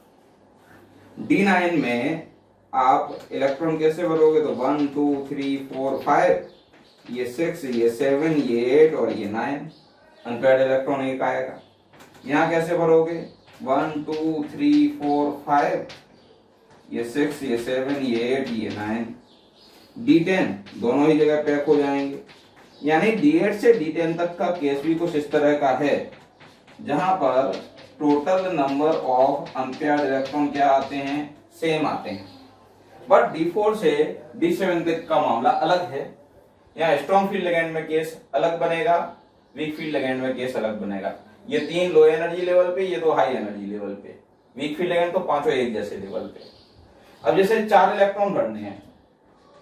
D9 में आप इलेक्ट्रॉन कैसे भरोगे, तो 1 2 3 4 5, ये 6, ये 7, ये 8 और ये 9, अनपेयर्ड इलेक्ट्रॉन एक आएगा। यहाँ कैसे भरोगे, 1 2 3 4 5, ये 6, ये 7, ये 8, ये 9। D10 दोनों ही जगह पैक हो जाएंगे। यानी D8 से D10 तक का केस भी कुछ इस तरह का है, जहां पर total number of unpaired electron क्या आते हैं, सेम आते हैं। बट D4 से D7 तक का मामला अलग है। यहाँ स्ट्रॉन्ग फील्ड लिगेंड में केस अलग बनेगा, वीक फील्ड लिगेंड में केस अलग बनेगा। ये 3 लो एनर्जी लेवल पे, ये 2 हाई एनर्जी लेवल पे। वीक फील्ड लिगेंड तो पांचों एक जैसे लेवल पे। अब जैसे 4 इलेक्ट्रॉन भरने हैं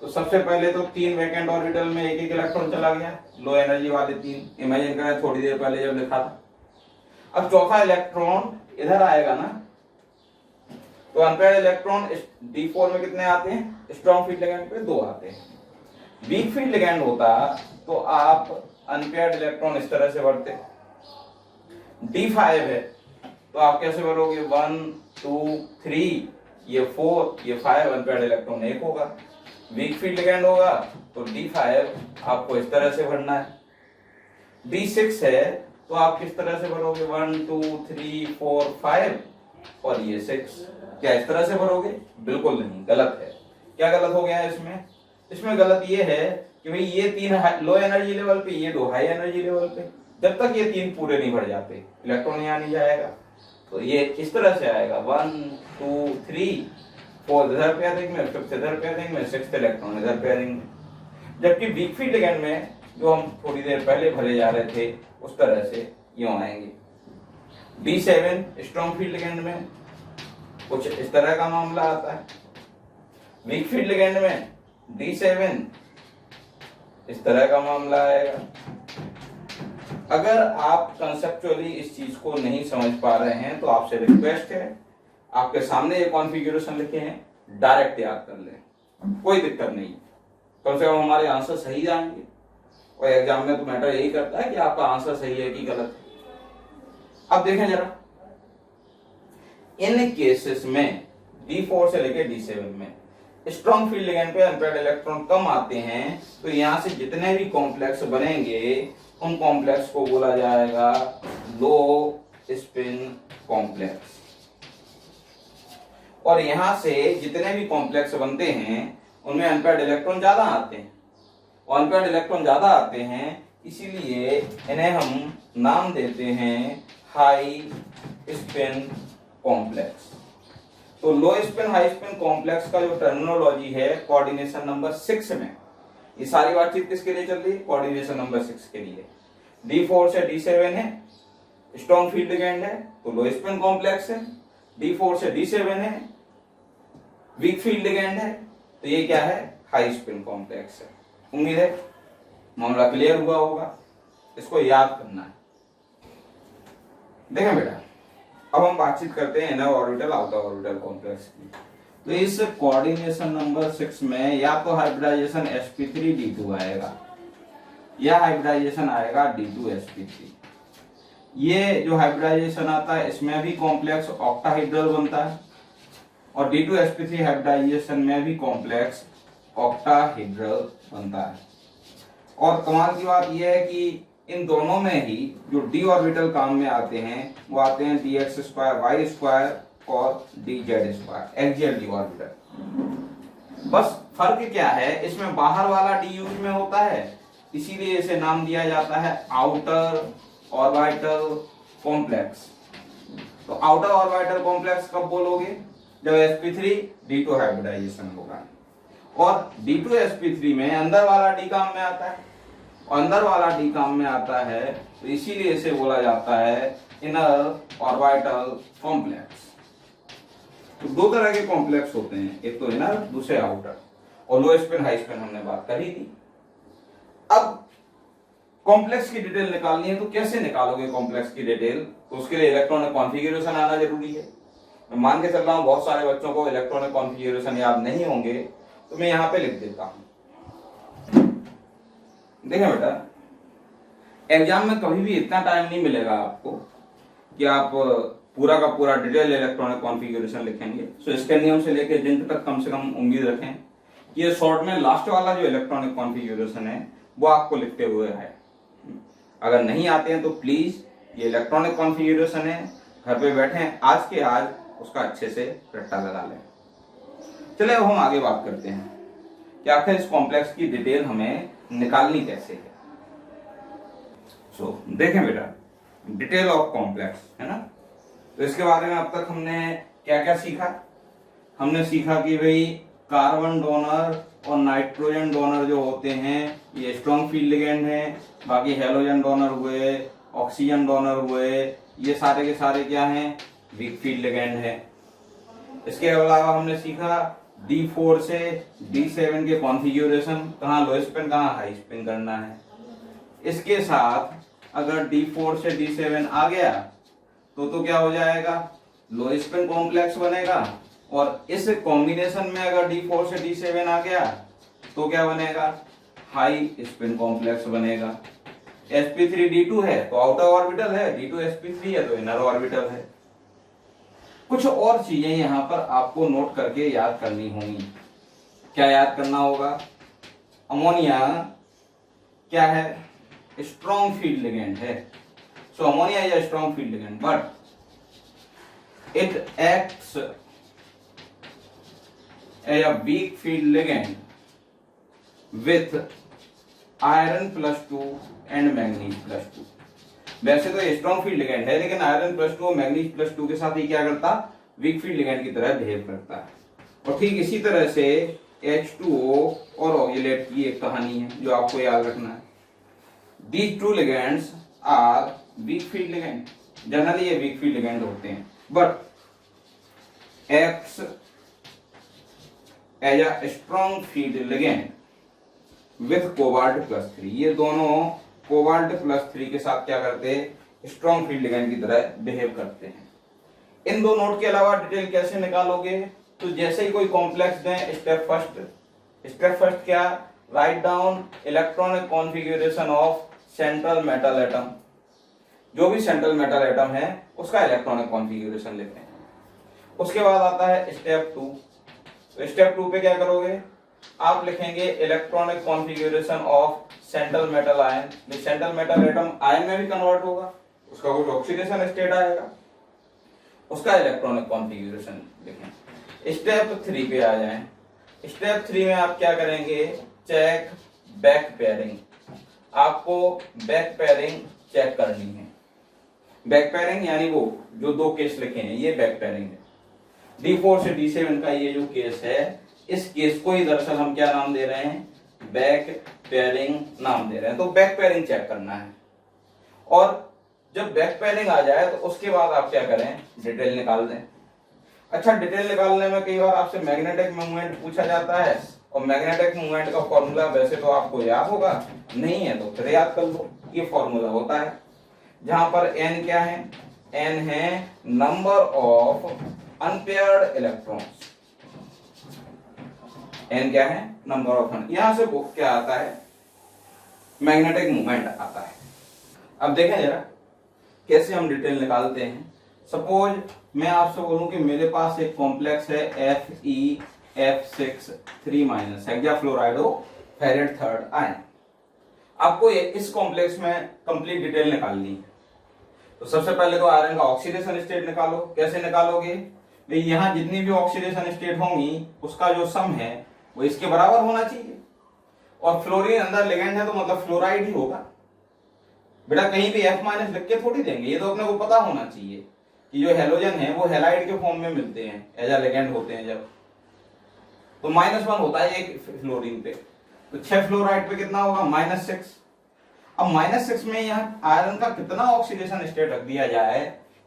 तो सबसे पहले तो 3 वैकेंट ऑर्बिटल में एक एक इलेक्ट्रॉन चला गया, लो एनर्जी वाले 3, इमेजिन करें थोड़ी देर पहले जब लिखा था। अब चौथा इलेक्ट्रॉन इधर आएगा ना, तो अनपेयर्ड इलेक्ट्रॉन D4 में कितने आते हैं, स्ट्रॉन्ग फील्ड लिगेंड पे 2 आते हैं। वीक फील्ड लिगेंड होता तो आप अनपेयर्ड इलेक्ट्रॉन इस तरह से भरते, D5 है तो आप कैसे भरोगे, 1 2 3, ये 4 ये 5, अनपेयर्ड इलेक्ट्रॉन 1 होगा। वीक फील्ड लिगेंड होगा तो D5 आपको इस तरह से भरना है। D6 है तो आप किस तरह से भरोगे, 1 2 3 4 5 और ये 6, क्या इस तरह से भरोगे, बिल्कुल नहीं, गलत है। क्या गलत हो गया है इसमें, इसमें गलत ये है कि भाई ये 3 लो एनर्जी लेवल पे, ये 2 हाई एनर्जी लेवल पे, जब तक ये 3 पूरे नहीं भर जाते इलेक्ट्रॉन यहाँ नहीं जाएगा। तो ये इस तरह से आएगा 1 2 3 4 इधर पेयरिंग में, 5th इधर पेयरिंग में, 6th इलेक्ट्रॉन इधर पेयरिंग में। जबकि वीक फील्ड लिगेंड में जो हम थोड़ी देर पहले भरे जा रहे थे उस तरह से यूं आएंगे। D7 स्ट्रॉन्ग फील्ड लिगेंड में कुछ इस तरह का मामला आता है, वीक फील्ड लिगेंड में D7 इस तरह का मामला आएगा। अगर आप कंसेप्चुअली इस चीज को नहीं समझ पा रहे हैं तो आपसे रिक्वेस्ट है, आपके सामने ये कॉन्फ़िगरेशन लिखे हैं, डायरेक्ट याद कर लें, कोई दिक्कत नहीं, कम से कम हमारे आंसर सही जाएंगे। और एग्जाम में तो मैटर यही करता है कि आपका आंसर सही है कि गलत है। अब देखें जरा, इन केसेस में D4 से लेकर D7 में स्ट्रॉन्ग फील्ड लिगेंड पे अनपेयर्ड इलेक्ट्रॉन कम आते हैं, तो यहां से जितने भी कॉम्प्लेक्स बनेंगे उन कॉम्प्लेक्स को बोला जाएगा लो स्पिन कॉम्प्लेक्स। और यहां से जितने भी कॉम्प्लेक्स बनते हैं उनमें अनपेयर्ड इलेक्ट्रॉन ज्यादा आते हैं, और अनपेयर्ड इलेक्ट्रॉन ज्यादा आते हैं इसीलिए इन्हें हम नाम देते हैं हाई स्पिन कॉम्प्लेक्स। तो low spin high spin complex का जो टर्मिनोलॉजी है कोऑर्डिनेशन नंबर 6 में, ये सारी बातचीत किसके लिए चल रही है, कोऑर्डिनेशन नंबर 6 के लिए। D4 से D7 है, स्ट्रॉन्ग फील्ड लिगेंड है तो लो स्पिन कॉम्प्लेक्स है, D4 से D7 है, वीक फील्ड लिगेंड है तो ये क्या है, हाई स्पिन कॉम्प्लेक्स है। उम्मीद है मामला क्लियर हुआ होगा, इसको याद करना है। देखें बेटा, अब हम बातचीत करते हैं inner orbital outer orbital complex की। तो इस कोऑर्डिनेशन नंबर 6 में या तो हाइब्रिडाइजेशन sp3d2 आएगा या हाइब्रिडाइजेशन आएगा d2sp3। ये जो हाइब्रिडाइजेशन आता है इसमें भी कॉम्प्लेक्स ऑक्टाहेड्रल बनता है, और d2sp3 हाइब्रिडाइजेशन में भी कॉम्प्लेक्स ऑक्टाहेड्रल बनता है। और कमाल की बात यह है कि इन दोनों में ही जो d ऑर्बिटल काम में आते हैं वो आते हैं dx2 y2 और dz2 एक्सियल d ऑर्बिटल। बस फर्क क्या है, इसमें बाहर वाला d यूज में होता है इसीलिए इसे नाम दिया जाता है आउटर ऑर्बिटल कॉम्प्लेक्स। तो आउटर ऑर्बिटल कॉम्प्लेक्स कब बोलोगे, जब sp3 d2 हाइब्रिडाइजेशन होगा। और d2sp3 में अंदर वाला d काम में आता है, और अंदर वाला d काम में आता है तो इसीलिए इसे बोला जाता है इनर ऑर्बिटल कॉम्प्लेक्स। तो दो तरह के कॉम्प्लेक्स होते हैं, एक तो इनर दूसरे आउटर, और लो स्पिन हाई स्पिन हमने बात करी थी। अब कॉम्प्लेक्स की डिटेल निकालनी है तो कैसे निकालोगे कॉम्प्लेक्स की डिटेल, तो उसके लिए इलेक्ट्रॉनिक कॉन्फ़िगरेशन आना जरूरी है। मैं मान के चल रहा हूं बहुत सारे बच्चों को इलेक्ट्रॉनिक कॉन्फ़िगरेशन याद नहीं होंगे तो मैं यहां पे लिख देता हूं। देखें बेटा, एग्जाम में कभी भी इतना टाइम नहीं मिलेगा आपको कि आप पूरा का पूरा डिटेल इलेक्ट्रॉनिक कॉन्फ़िगरेशन लिखेंगे। सो इसके नियम से लेकर जिन तक कम से कम उम्मीद रखें कि ये शॉर्ट में लास्ट वाला जो इलेक्ट्रॉनिक कॉन्फ़िगरेशन है वो आपको लिखते हुए है। अगर नहीं आते हैं तो प्लीज, ये इलेक्ट्रॉनिक कॉन्फ़िगरेशन है, घर पे बैठे आज के आज उसका अच्छे से रट्टा लगा लें। चले अब हम आगे बात करते हैं कि आखिर इस कॉम्प्लेक्स की डिटेल हमें निकालनी कैसे है। सो देखें बेटा, डिटेल ऑफ कॉम्प्लेक्स है ना, तो इसके बारे में अब तक हमने क्या क्या सीखा। हमने सीखा कि भाई कार्बन डोनर और नाइट्रोजन डोनर जो होते हैं ये स्ट्रॉन्ग फील्ड लिगेंड है, बाकी हेलोजन डोनर हुए, ऑक्सीजन डोनर हुए, ये सारे के सारे क्या हैं, वीक फील्ड लिगेंड है। इसके अलावा हमने सीखा D4 से D7 के कॉन्फ़िगरेशन, कहाँ लो स्पिन कहाँ हाई स्पिन करना है। इसके साथ अगर D4 से D7 आ गया तो क्या हो जाएगा, लो स्पिन कॉम्प्लेक्स बनेगा, और इस कॉम्बिनेशन में अगर D4 से D7 आ गया तो क्या बनेगा, हाई स्पिन कॉम्प्लेक्स बनेगा। sp3d2 है तो आउटर ऑर्बिटल है, d2 sp3 है तो इनर ऑर्बिटल है। कुछ और चीजें यहाँ पर आपको नोट करके याद करनी होंगी। क्या याद करना होगा, अमोनिया क्या है, स्ट्रॉन्ग फील्ड लिगेंड है। So ammonia is a strong field ligand but it acts as a weak field ligand with iron +2 and manganese +2। वैसे तो स्ट्रॉन्ग फील्ड लिगेंड है लेकिन आयरन +2 और मैग्नीज +2 के साथ ही क्या करता, वीक फील्ड लिगेंड की तरह बिहेव करता है। और ठीक इसी तरह से H2O और ऑक्जेलेट की एक कहानी है जो आपको याद रखना है। These two ligands are weak field ligand, generally ये वीक फील्ड लिगेंड होते हैं, but acts as a strong field ligand with cobalt +3। ये दोनों कोबाल्ट +3 के साथ क्या करते हैं, स्ट्रॉन्ग फील्ड लिगेंड की तरह बिहेव करते हैं। इन दो नोट के अलावा डिटेल कैसे निकालोगे, तो जैसे ही कोई कॉम्प्लेक्स दें, स्टेप फर्स्ट क्या, write down electronic configuration of central metal atom. जो भी सेंट्रल मेटल एटम है उसका इलेक्ट्रॉनिक कॉन्फ़िगरेशन लिखते हैं। उसके बाद आता है स्टेप 2। तो स्टेप 2 पे क्या करोगे, आप लिखेंगे electronic configuration of central metal ion. Central metal atom ion में भी कन्वर्ट होगा, उसका कुछ ऑक्सीडेशन स्टेट आएगा, उसका इलेक्ट्रॉनिक कॉन्फ़िगरेशन लिखें। स्टेप 3 पे आ जाएं। स्टेप 3 में आप क्या करेंगे, चेक बैक पेयरिंग। आपको बैक पेयरिंग चेक करनी है। बैक पेयरिंग यानी वो जो दो केस लिखे हैं, ये बैक पेयरिंग है। D4 से D7 का ये जो केस है, इस केस को ही दरअसल हम क्या नाम दे रहे हैं, बैक पेयरिंग नाम दे रहे हैं। तो बैक पेयरिंग चेक करना है, और जब बैक पेयरिंग आ जाए तो उसके बाद आप क्या करें, डिटेल निकाल दें। अच्छा, डिटेल निकालने में कई बार आपसे मैग्नेटिक मूवमेंट पूछा जाता है, और मैग्नेटिक मूवमेंट का फॉर्मूला वैसे तो आपको याद होगा, नहीं है तो फिर याद कर लो। ये फॉर्मूला होता है जहां पर n क्या है, n है number of unpaired electrons. n क्या है, नंबर ऑफ, यहां से वो क्या आता है, मैग्नेटिक मूवमेंट आता है। अब देखें जरा कैसे हम डिटेल निकालते हैं। सपोज मैं आपसे बोलूं कि मेरे पास एक कॉम्प्लेक्स है FeF6 3- हेक्साफ्लोराइडो थर्ड आयन। आपको इस कॉम्प्लेक्स में कंप्लीट डिटेल निकालनी है। तो सबसे पहले तो आयरन का ऑक्सीडेशन स्टेट निकालो। कैसे निकालोगे, भाई यहाँ जितनी भी ऑक्सीडेशन स्टेट होंगी उसका जो सम है वो इसके बराबर होना चाहिए, और फ्लोरीन अंदर लिगेंड है तो मतलब फ्लोराइड ही होगा। बेटा कहीं भी F- लिख के थोड़ी देंगे, ये तो अपने को पता होना चाहिए कि जो हेलोजन है वो हेलाइड के फॉर्म में मिलते हैं, एज अ लिगेंड होते हैं जब, तो -1 होता है एक फ्लोरीन पे, तो 6 फ्लोराइड पे कितना होगा, -6। अब -6 में यहाँ आयरन का कितना ऑक्सीडेशन स्टेट रख दिया जाए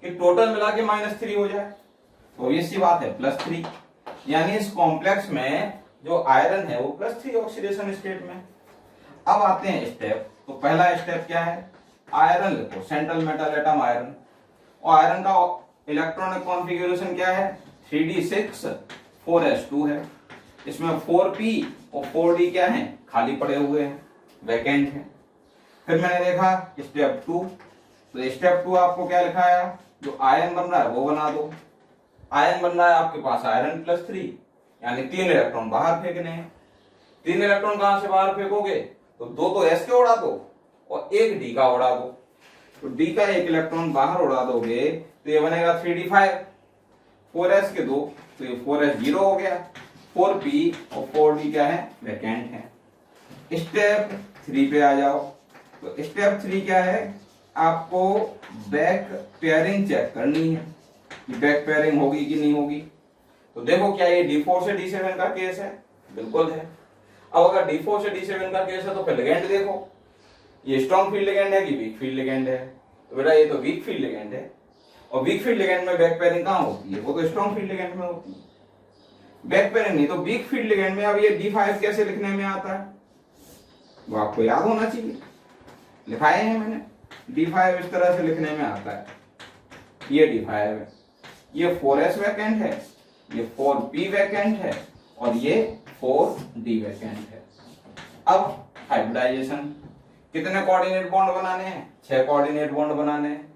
कि टोटल मिला के -3 हो जाए, तो ये सी बात है +3। यानी इस कॉम्प्लेक्स में जो आयरन है वो +3 ऑक्सीडेशन स्टेट में। अब आते हैं स्टेप। तो पहला स्टेप क्या है, आयरन लिखो, सेंट्रल मेटल एटम आयरन, और आयरन का इलेक्ट्रॉनिक कॉन्फ़िगरेशन क्या है, 3d6 4s2 है। इसमें 4p और 4d क्या है, खाली पड़े हुए हैं, वैकेंट है। फिर मैंने देखा स्टेप 2। तो स्टेप 2 आपको क्या लिखा है, जो आयरन बन रहा है वो बना दो। आयरन बन रहा है आपके पास आयरन +3, यानी 3 इलेक्ट्रॉन बाहर फेंकने हैं। 3 इलेक्ट्रॉन कहां से बाहर फेंकोगे, तो 2 तो s के उड़ा दो और 1 d का उड़ा दो। तो d का 1 इलेक्ट्रॉन बाहर उड़ा दोगे तो ये बनेगा 3d5, 4s के 2 तो ये 4s 0 हो गया, 4p और 4d क्या है, वैकेंट है। स्टेप 3 पे आ जाओ। तो स्टेप 3 क्या है, आपको बैक पेयरिंग चेक करनी है कि बैक पेयरिंग होगी कि नहीं होगी। तो देखो क्या ये D4 से D7 का केस है, बिल्कुल है। अब अगर D4 से D7 का केस है तो फिर लिगेंड देखो, ये स्ट्रॉन्ग फील्ड लिगेंड है कि वीक फील्ड लिगेंड है। तो बेटा ये तो वीक फील्ड लिगेंड है, और वीक फील्ड लिगेंड में बैक पेयरिंग कहाँ होती है? वो तो स्ट्रॉन्ग फील्ड लिगेंड में होती है। बैक पेयरिंग नहीं तो वीक फील्ड लिगेंड में अब ये D5 कैसे लिखने में आता है वो आपको याद होना चाहिए, लिखाए हैं मैंने। D5 इस तरह से लिखने में आता है, ये D5 है, ये 4s वैकेंट है, ये 4p वैकेंट है और ये 4d वैकेंट है। अब हाइब्रिडाइजेशन, कितने कोऑर्डिनेट बॉन्ड बनाने हैं? 6 कोऑर्डिनेट बॉन्ड बनाने हैं।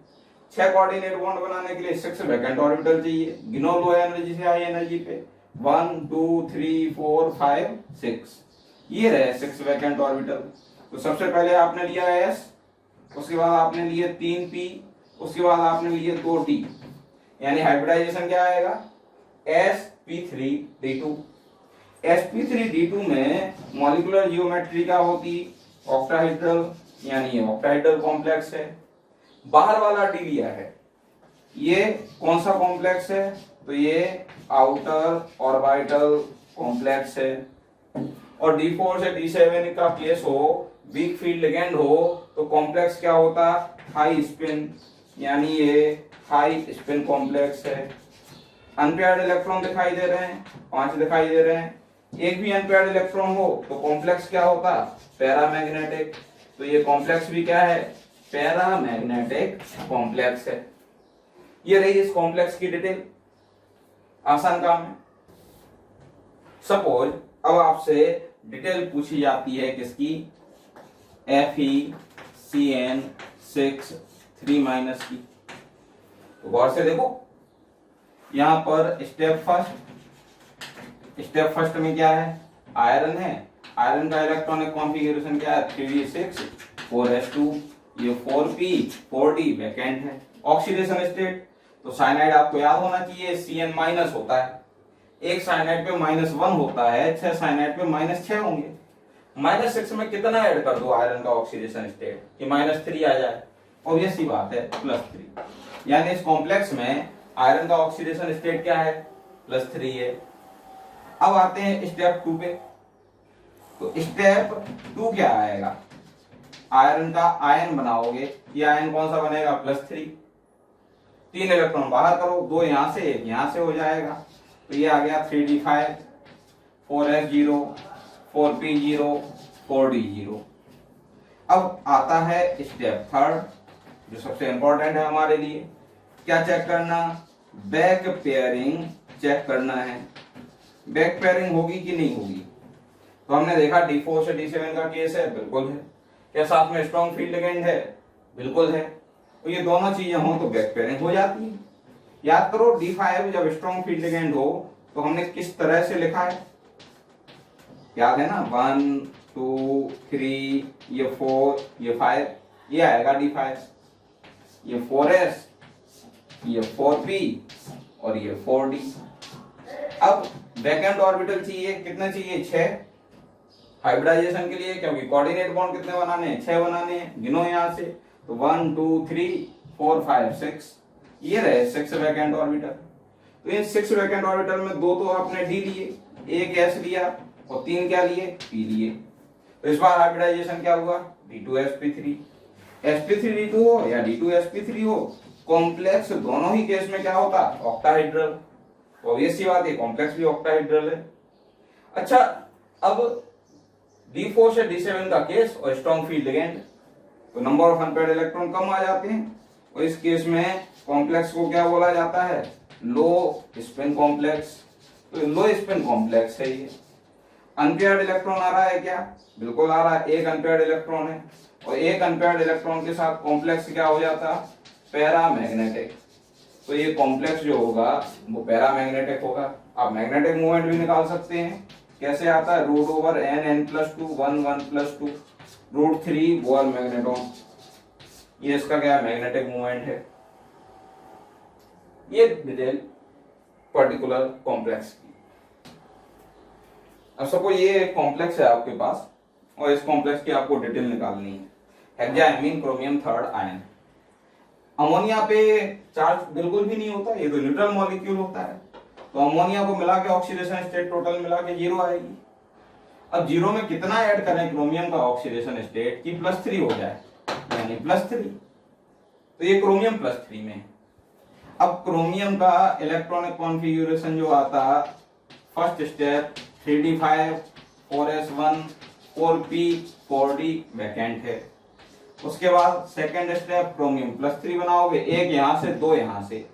6 कोऑर्डिनेट बॉन्ड बनाने के लिए 6 वैकेंट ऑर्बिटल चाहिए। गिनो लो एनर्जी से हाई एनर्जी पे। 1 2 3 4 5 6, ये रहे 6 वैकेंट ऑर्बिटल। तो सबसे पहले आपने लिया s, उसके बाद आपने लिए 3p, उसके बाद आपने लिए 2d, यानी हाइब्रिडाइजेशन क्या आएगा? sp3d2। sp3d2 में मॉलिक्यूलर जियोमेट्री क्या होती? ऑक्टाहेड्रल, यानी ये ऑक्टाहेड्रल कॉम्प्लेक्स है। बाहर वाला d लिया है, ये कौन सा कॉम्प्लेक्स है? तो ये आउटर ऑर्बिटल कॉम्प्लेक्स है। और D4 से D7 का केस हो, वीक फील्ड लिगेंड हो, तो कॉम्प्लेक्स क्या होता? हाई स्पिन, यानी ये हाई स्पिन कॉम्प्लेक्स है। अनपेयर्ड इलेक्ट्रॉन दिखाई दे रहे हैं, 5 दिखाई दे रहे हैं। एक भी अनपेयर्ड इलेक्ट्रॉन हो तो कॉम्प्लेक्स क्या होता? पैरामैग्नेटिक। तो ये कॉम्प्लेक्स भी क्या है? पैरामैग्नेटिक कॉम्प्लेक्स है। ये रही इस कॉम्प्लेक्स की डिटेल, आसान काम है। सपोज अब आपसे डिटेल पूछी जाती है किसकी? FeCN6 की। तो गौर से देखो, यहां पर स्टेप फर्स्ट में क्या है? आयरन है। आयरन का इलेक्ट्रॉनिक कॉन्फ़िगरेशन क्या है? 3d6 4s2, ये 4p 4d वैकेंट है। ऑक्सीडेशन स्टेट, तो साइनाइड आपको याद होना चाहिए Cn माइनस होता है। एक साइनाइड पे -1 होता है, 6 साइनाइड पे -6 होंगे। -6 में कितना ऐड कर दो आयरन का ऑक्सीडेशन स्टेट कि -3 आ जाए? ऑब्वियस सी बात है, +3। यानी इस कॉम्प्लेक्स में आयरन का ऑक्सीडेशन स्टेट क्या है? +3 है। अब आते हैं स्टेप 2 पे। तो स्टेप 2 क्या आएगा? आयरन का आयन बनाओगे। ये आयन कौन सा बनेगा? +3। 3 इलेक्ट्रॉन बाहर करो, 2 यहां से 1 यहां से हो जाएगा। तो ये आ गया 3d5 4s0 4p0 4d0। अब आता है स्टेप 3 जो सबसे इंपॉर्टेंट है हमारे लिए। क्या चेक करना? बैक पेयरिंग चेक करना है। बैक पेयरिंग होगी कि नहीं होगी? तो हमने देखा D4 से D7 का केस है, बिल्कुल है। क्या साथ में स्ट्रॉन्ग फील्ड लिगेंड है? बिल्कुल है। तो ये दोनों चीजें हों तो बैक पेयरिंग हो जाती है। याद करो, D5 जब स्ट्रॉन्ग फील्ड लिगेंड हो तो हमने किस तरह से लिखा है? याद है ना? 1 2 3, ये 4, ये 5, ये आएगा D5, ये 4s, ये 4p और ये 4d। अब वैकेंट ऑर्बिटल चाहिए, कितने चाहिए? 6 हाइब्रिडाइजेशन के लिए, क्योंकि कोऑर्डिनेट बॉन्ड कितने बनाने हैं? 6 बनाने हैं। गिनो यहां से, तो 1 2 3 4 5 6, ये रहे 6 वैकेंट ऑर्बिटल। तो इन 6 वैकेंट ऑर्बिटल में 2 तो आपने d लिए, एक s लिया और 3 क्या लिए? p लिए। तो इस बार हाइब्रिडाइजेशन क्या हुआ? D2sp3। sp3d2 हो या D2sp3 हो, कॉम्प्लेक्स दोनों ही केस में क्या होता? ऑक्टाहेड्रल। ऑब्वियस सी बात है, कॉम्प्लेक्स भी ऑक्टाहेड्रल है। अच्छा, अब D4 से D7 का केस और स्ट्रॉन्ग फील्ड लिगेंड, तो नंबर ऑफ अनपेयर्ड इलेक्ट्रॉन कम आ जाते हैं और इस केस में कॉम्प्लेक्स को क्या बोला जाता है? लो स्पिन कॉम्प्लेक्स। तो लो स्पिन कॉम्प्लेक्स है ये। अनपेयर्ड इलेक्ट्रॉन आ रहा है क्या? बिल्कुल आ रहा है। एक अनपेयर्ड इलेक्ट्रॉन है और एक अनपेयर्ड इलेक्ट्रॉन के साथ कॉम्प्लेक्स क्या हो जाता? पैरामैग्नेटिक। तो ये कॉम्प्लेक्स जो होगा वो पैरामैग्नेटिक होगा। आप मैग्नेटिक मूवमेंट भी निकाल सकते हैं। कैसे आता है? √n+2 1 1+2 √3 bore magneton. ये इसका क्या? मैग्नेटिक मूवमेंट है। ये डिटेल पर्टिकुलर कॉम्प्लेक्स की। अब सपोज ये कॉम्प्लेक्स है आपके पास और इस कॉम्प्लेक्स की आपको डिटेल निकालनी है। हेक्साएमीन क्रोमियम 3rd आयन। अमोनिया पे चार्ज बिल्कुल भी नहीं होता, ये तो न्यूट्रल मॉलिक्यूल होता है। तो अमोनिया को मिला के ऑक्सीडेशन स्टेट टोटल मिला के 0 आएगी। अब 0 में कितना ऐड करें क्रोमियम का ऑक्सीडेशन स्टेट कि +3 हो जाए, यानी +3। तो ये क्रोमियम +3 में है। अब क्रोमियम का इलेक्ट्रॉनिक कॉन्फ़िगरेशन जो आता, first step 3d5 4s1 4p 4d vacant है। उसके बाद सेकंड स्टेप क्रोमियम +3 बनाओगे, एक यहां से दो यहां से,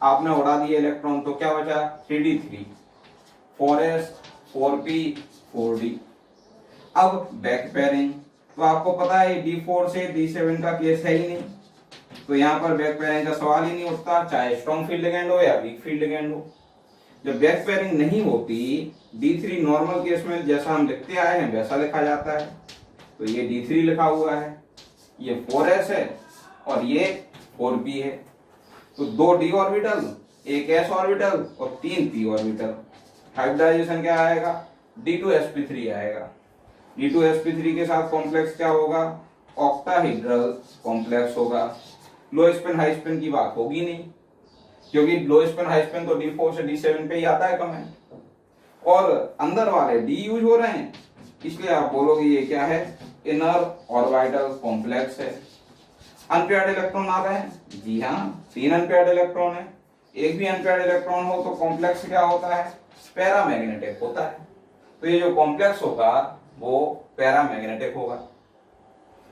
आपने उड़ा दिए इलेक्ट्रॉन, तो क्या बचा 3d3 4s 4p 4d। अब बैक पेयरिंग, तो आपको पता है d4 से d7 का केस है ही नहीं, तो यहाँ पर बैक पेयरिंग का सवाल ही नहीं उठता, चाहे स्ट्रॉन्ग फील्ड लिगेंड हो या वीक फील्ड लिगेंड हो। जब बैक पेयरिंग नहीं होती, d3 नॉर्मल केस में जैसा हम लिखते आए हैं वैसा लिखा जाता है, तो ये d3 लिखा हुआ है, ये 4s है और ये 4p है, तो 2 d ऑर्बिटल, एक s ऑर्बिटल और 3 p ऑर्बिटल। हाइब्रिडाइजेशन क्या आएगा, d2sp3 आएगा। d2sp3 के साथ कॉम्प्लेक्स क्या होगा, ऑक्टाहेड्रल कॉम्प्लेक्स होगा। लो स्पिन हाई स्पिन की बात होगी नहीं, क्योंकि लो स्पिन हाई स्पिन तो d4 से d7 पे ही आता है कमेंट, और अंदर वाले d यूज हो रहे हैं, इसलिए आप बोलोगे ये क्या है, इनर ऑर्बिटल कॉम्प्लेक्स है। अनपेयर्ड इलेक्ट्रॉन आ रहे हैं, जी हाँ 3 अनपेयर्ड इलेक्ट्रॉन है, एक भी अनपेयर्ड इलेक्ट्रॉन हो तो कॉम्प्लेक्स क्या होता है, पैरामैग्नेटिक होता है, तो ये जो कॉम्प्लेक्स होगा वो पैरामैग्नेटिक होगा।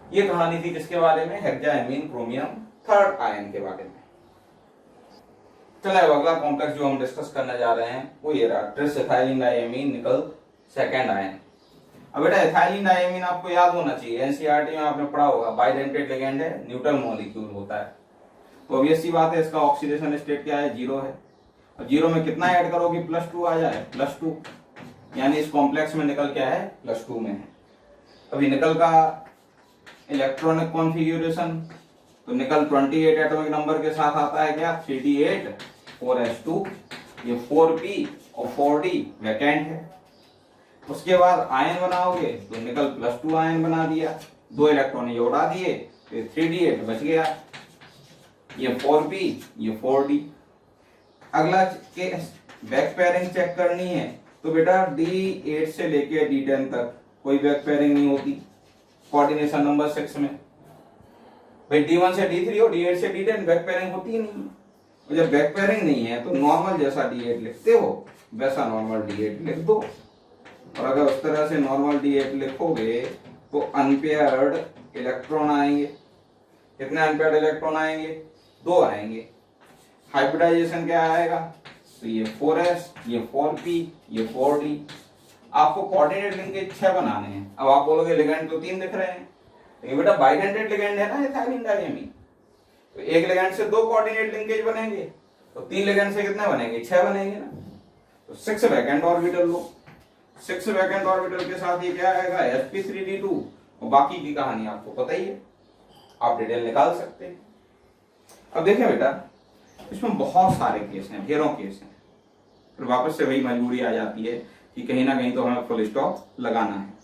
ये कहानी थी किसके बारे में, हेक्साएमीन क्रोमियम थर्ड आयन के बारे में। चलो अगला कॉम्प्लेक्स जो हम डिस्कस करने जा रहे हैं वो ये रहा, tris ethylene diamine nickel second ion. अब बेटा इथाइलिन डायमीन आपको याद होना चाहिए, एनसीईआरटी में आपने पढ़ा होगा, बाइडेंटेड लिगेंड है, न्यूट्रल मॉलिक्यूल होता है, तो ऑब्वियस सी बात है इसका ऑक्सीडेशन स्टेट क्या है, 0 है, और 0 में कितना ऐड करोगे, +2 आ जाए, +2, यानी इस कॉम्प्लेक्स में निकल क्या है, +2 में है। अभी निकल का इलेक्ट्रॉनिक कॉन्फ़िगरेशन, तो निकल 28 एटॉमिक नंबर के साथ आता है क्या, 3d8 4s2, ये 4p और 4d वैकेंट है। उसके बाद आयन बनाओगे तो निकल +2 आयन बना दिया, 2 इलेक्ट्रॉन ये उड़ा दिए, फिर 3d8 बच गया, ये 4p ये 4d। अगला केस बैक पेयरिंग चेक करनी है, तो बेटा d8 से लेके d10 तक कोई बैक पेयरिंग नहीं होती कोऑर्डिनेशन नंबर 6 में। भाई d1 से d3 और d8 से d10 बैक पेयरिंग होती ही नहीं, और जब बैक पेयरिंग नहीं है तो नॉर्मल जैसा d8 लिखते हो वैसा नॉर्मल d8 लिख दो, और अगर उस तरह से नॉर्मल d8 लिखोगे तो अनपेयर्ड इलेक्ट्रॉन आएंगे। कितने अनपेयर्ड इलेक्ट्रॉन आएंगे, 2 आएंगे। हाइब्रिडाइजेशन क्या आएगा, तो ये 4s ये 4p ये 4d। आपको कोऑर्डिनेट लिंकेज 6 बनाने हैं। अब आप बोलोगे लिगेंड तो 3 दिख रहे हैं, लेकिन बेटा बाइडेंटेड लिगेंड है ना इथाइलिन डायमीन, तो एक लिगेंड से 2 कोऑर्डिनेट लिंकेज बनेंगे, तो 3 लिगेंड से कितने बनेंगे, 6 बनेंगे ना, तो 6 वैकेंट ऑर्बिटल लो। 6 वैकेंट ऑर्बिटल के साथ ये क्या आएगा, sp3d2, और बाकी की कहानी आपको पता ही है, आप डिटेल निकाल सकते हैं। अब देखें बेटा इसमें बहुत सारे केस हैं, ढेरों केस हैं, फिर वापस से वही मजबूरी आ जाती है कि कहीं ना कहीं तो हमें फुल स्टॉप लगाना है।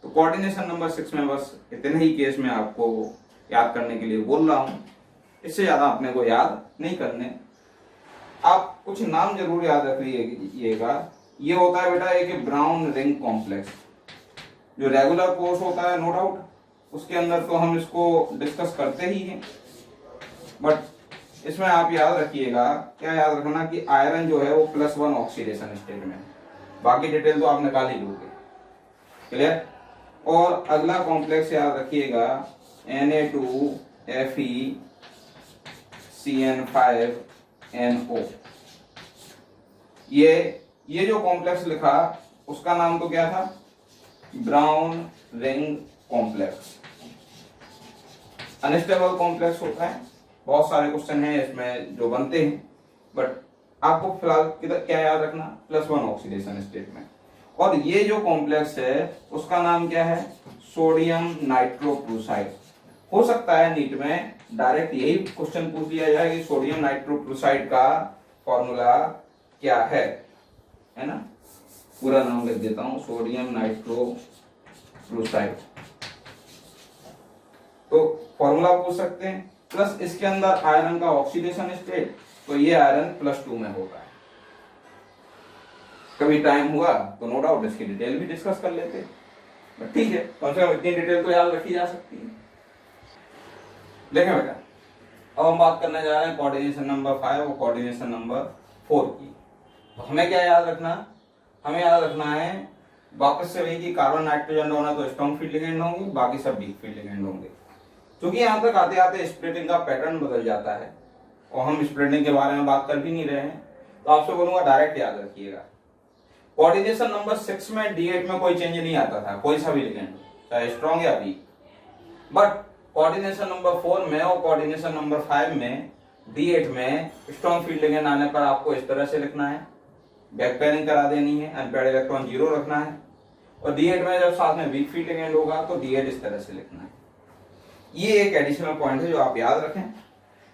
तो कोऑर्डिनेशन नंबर 6 में बस इतने ही केस में आपको याद करने के लिए बोल रहा हूं, इससे ज्यादा अपने को याद नहीं करने। आप कुछ नाम जरूर याद रखिएगा। ये होता है बेटा एक ब्राउन रिंग कॉम्प्लेक्स, जो रेगुलर कोर्स होता है नो डाउट, उसके अंदर तो हम इसको डिस्कस करते ही हैं, बट इसमें आप याद रखिएगा, क्या याद रखना कि आयरन जो है वो +1 ऑक्सीडेशन स्टेट में है, बाकी डिटेल तो आप निकाल ही लोगे, क्लियर। और अगला कॉम्प्लेक्स याद रखिएगा Na2FeCN5NO। ये जो कॉम्प्लेक्स लिखा उसका नाम तो क्या था, brown ring complex. Unstable complex होता है, बहुत सारे क्वेश्चन हैं इसमें जो बनते हैं, बट आपको फिलहाल क्या याद रखना, +1 ऑक्सीडेशन स्टेट में। और ये जो कॉम्प्लेक्स है उसका नाम क्या है, सोडियम नाइट्रोक्लोराइड। हो सकता है नीट में डायरेक्ट यही क्वेश्चन पूछ लिया जाए कि सोडियम नाइट्रोक्लोराइड का फॉर्मूला क्या है ना, पूरा नाम लिख देता हूं, सोडियम नाइट्रोक्लोराइड, तो फॉर्मूला पूछ सकते हैं। प्लस इसके अंदर आयरन का ऑक्सीडेशन स्टेट, तो ये आयरन +2 में होगा। कभी टाइम हुआ तो नो डाउट इसकी डिटेल भी डिस्कस कर लेते, ठीक है, कम से कम इतनी डिटेल तो याद रखी जा सकती है। देखें बेटा अब हम बात करने जा रहे हैं कोऑर्डिनेशन नंबर 5 और कोऑर्डिनेशन नंबर 4 की। तो हमें क्या याद रखना, हमें याद रखना है वापस से वही कि कार्बन नाइट्रोजन दोनों तो स्ट्रॉन्ग फील्ड लिगेंड होंगे, बाकी सब वीक फील्ड लिगेंड होंगे। क्योंकि यहाँ तक आते आते स्प्लिटिंग का पैटर्न बदल जाता है और हम स्प्लिटिंग के बारे में बात कर भी नहीं रहे हैं, तो आपसे बोलूंगा डायरेक्ट याद रखिएगा। कोऑर्डिनेशन नंबर 6 में D8 में कोई चेंज नहीं आता था, कोई सा भी लिगेंड चाहे स्ट्रॉन्ग या वीक। बट कोऑर्डिनेशन नंबर 4 में और कोऑर्डिनेशन नंबर 5 में D8 में स्ट्रॉन्ग फील्ड लिगेंड आने पर आपको इस तरह से लिखना है, बैक पेयरिंग करा देनी है, अनपेयर्ड इलेक्ट्रॉन 0 रखना है। और D8 में जब साथ में वीक फील्ड लिगेंड होगा तो D8 इस तरह से लिखना है। ये एक एडिशनल पॉइंट है जो आप याद रखें,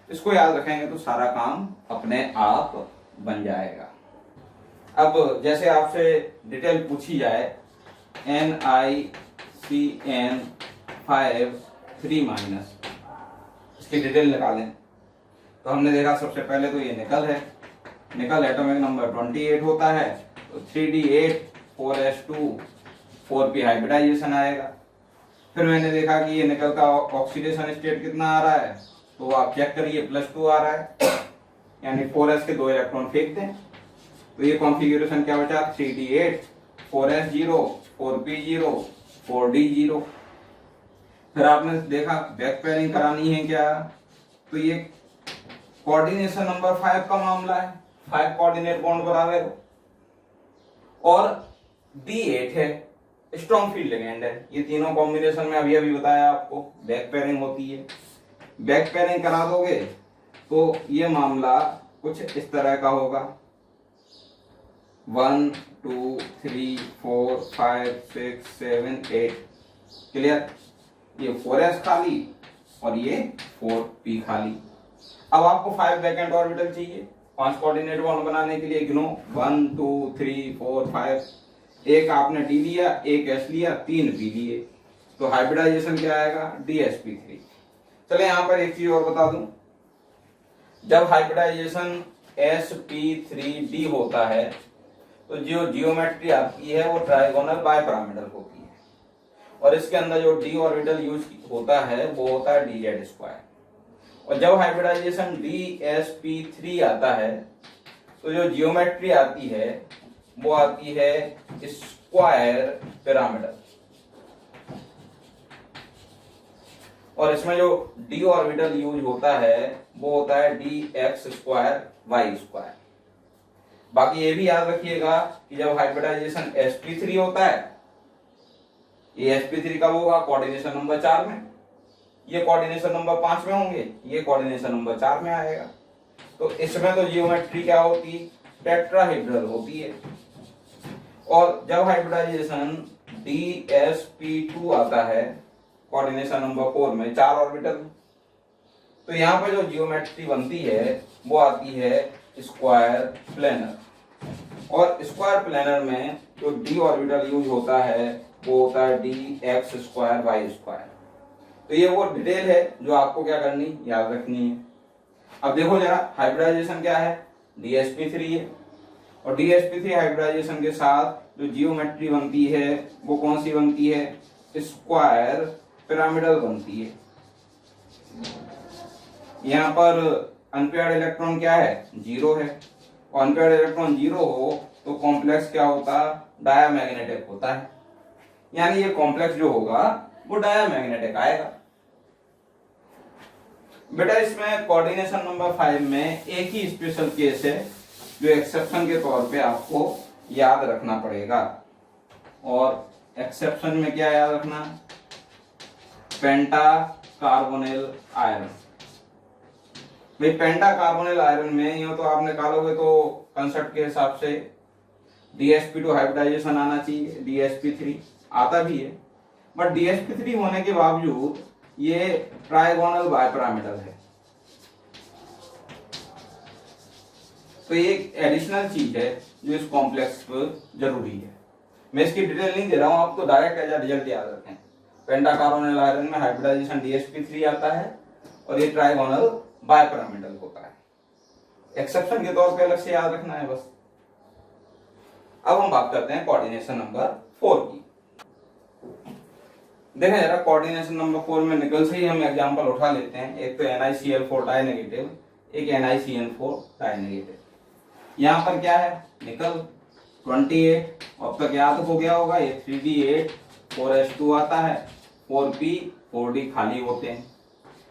इसको याद रखेंगे तो सारा काम अपने आप बन जाएगा। अब जैसे आपसे डिटेल पूछी जाए NiCN5 3- इसकी डिटेल निकालें, तो हमने देखा सबसे पहले तो ये निकल है, निकल एटॉमिक नंबर 28 होता है, तो 3D8 4s2 4p हाइब्रिडाइजेशन आएगा। फिर मैंने देखा कि ये निकल का ऑक्सीडेशन स्टेट कितना आ रहा है, तो आप चेक करिए +2 आ रहा है, यानी 4s के 2 इलेक्ट्रॉन फेंक दें, तो ये कॉन्फ़िगरेशन क्या बचा 3D8 4s0 4p0 4d0। फिर आपने देखा बैक पेयरिंग करानी है क्या, तो ये कोऑर्डिनेशन नंबर 5 का मामला है, 5 कोऑर्डिनेट बॉन्ड बराबर और D8 है, स्ट्रॉन्ग फील्ड लिगेंड है। ये तीनों कॉम्बिनेशन में अभी अभी बताया आपको बैक पेयरिंग होती है। बैक पेयरिंग करा दोगे तो ये मामला कुछ इस तरह का होगा 1 2 3 4 5 6 7 8 क्लियर। ये 4s खाली और ये 4p खाली। अब आपको 5 वैकेंट ऑर्बिटल चाहिए 5 कोऑर्डिनेट बॉन्ड बनाने के लिए। गिनो 1 2 3 4 5, एक आपने D लिया, एक S लिया, 3 P लिए, तो हाइब्रिडाइजेशन क्या आएगा DsP3। चले यहां पर एक चीज और बता दूं, जब हाइब्रिडाइजेशन sp3d होता है तो जो जियोमेट्री आती है वो ट्राइगोनल बाइपिरामिडल होती है, और इसके अंदर जो d ऑर्बिटल यूज होता है वो होता है dz²। और जब हाइब्रिडाइजेशन dsp3 आता है तो जो जियोमेट्री आती है वो आती है स्क्वायर पिरामिडल, और इसमें जो d ऑर्बिटल यूज होता है वो होता है dx²y²। बाकी ये भी याद रखिएगा कि जब हाइब्रिडाइजेशन sp3 होता है, ये sp3 कब होगा कोऑर्डिनेशन नंबर 4 में, ये कोऑर्डिनेशन नंबर 5 में होंगे, ये कोऑर्डिनेशन नंबर 4 में आएगा। तो इसमें तो जियोमेट्री क्या होती टेट्राहेड्रल होती है। और जब हाइब्रिडाइजेशन dsp2 आता है कोऑर्डिनेशन नंबर 4 में 4 ऑर्बिटल, तो यहाँ पर जो जियोमेट्री बनती है वो आती है स्क्वायर प्लेनर, और स्क्वायर प्लेनर में जो d ऑर्बिटल यूज होता है वो होता है dx²y²। तो ये वो डिटेल है जो आपको क्या करनी याद रखनी है। अब देखो जरा हाइब्रिडाइजेशन क्या है dsp3 है, और dsp3 हाइब्रिडाइजेशन के साथ जो जियोमेट्री बनती है वो कौन सी बनती है स्क्वायर पिरामिडल बनती है। यहाँ पर अनपेयर्ड इलेक्ट्रॉन क्या है 0 है, और अनपेयर्ड इलेक्ट्रॉन 0 हो तो कॉम्प्लेक्स क्या होता डायामैग्नेटिक होता है, यानी ये कॉम्प्लेक्स जो होगा वो डायामैग्नेटिक आएगा। बेटा इसमें कोऑर्डिनेशन नंबर 5 में एक ही स्पेशल केस है जो एक्सेप्शन के तौर पे आपको याद रखना पड़ेगा, और एक्सेप्शन में क्या याद रखना पेंटा कार्बोनिल आयरन। भाई पेंटा कार्बोनिल आयरन में यूं तो आपने निकालोगे तो कंसेप्ट के हिसाब से dsp2 हाइब्रिडाइजेशन आना चाहिए, dsp3 आता भी है, बट dsp3 होने के बावजूद ये ट्राइगोनल बाइपिरामिडल है, तो ये एक एडिशनल चीज है जो इस कॉम्प्लेक्स पर जरूरी है। मैं इसकी डिटेल नहीं दे रहा हूं, आपको डायरेक्ट एज अ रिजल्ट याद रखें। पेंटा कार्बोनिल आयरन में हाइब्रिडाइजेशन dsp3 आता है और ये ट्राइगोनल बाइपिरामिडल होता है। एक्सेप्शन के तौर पे अलग से याद रखना है बस। अब हम बात करते हैं कोऑर्डिनेशन नंबर 4 की। देखें जरा कोऑर्डिनेशन नंबर 4 में निकल से ही हम एग्जांपल उठा लेते हैं। एक तो NiCl4 डाई नेगेटिव, एक NiCN4 डाई नेगेटिव। यहाँ पर क्या है, निकल 28, अब तक याद हो गया होगा, ये 3D8 4s2 आता है, 4p 4d खाली होते हैं।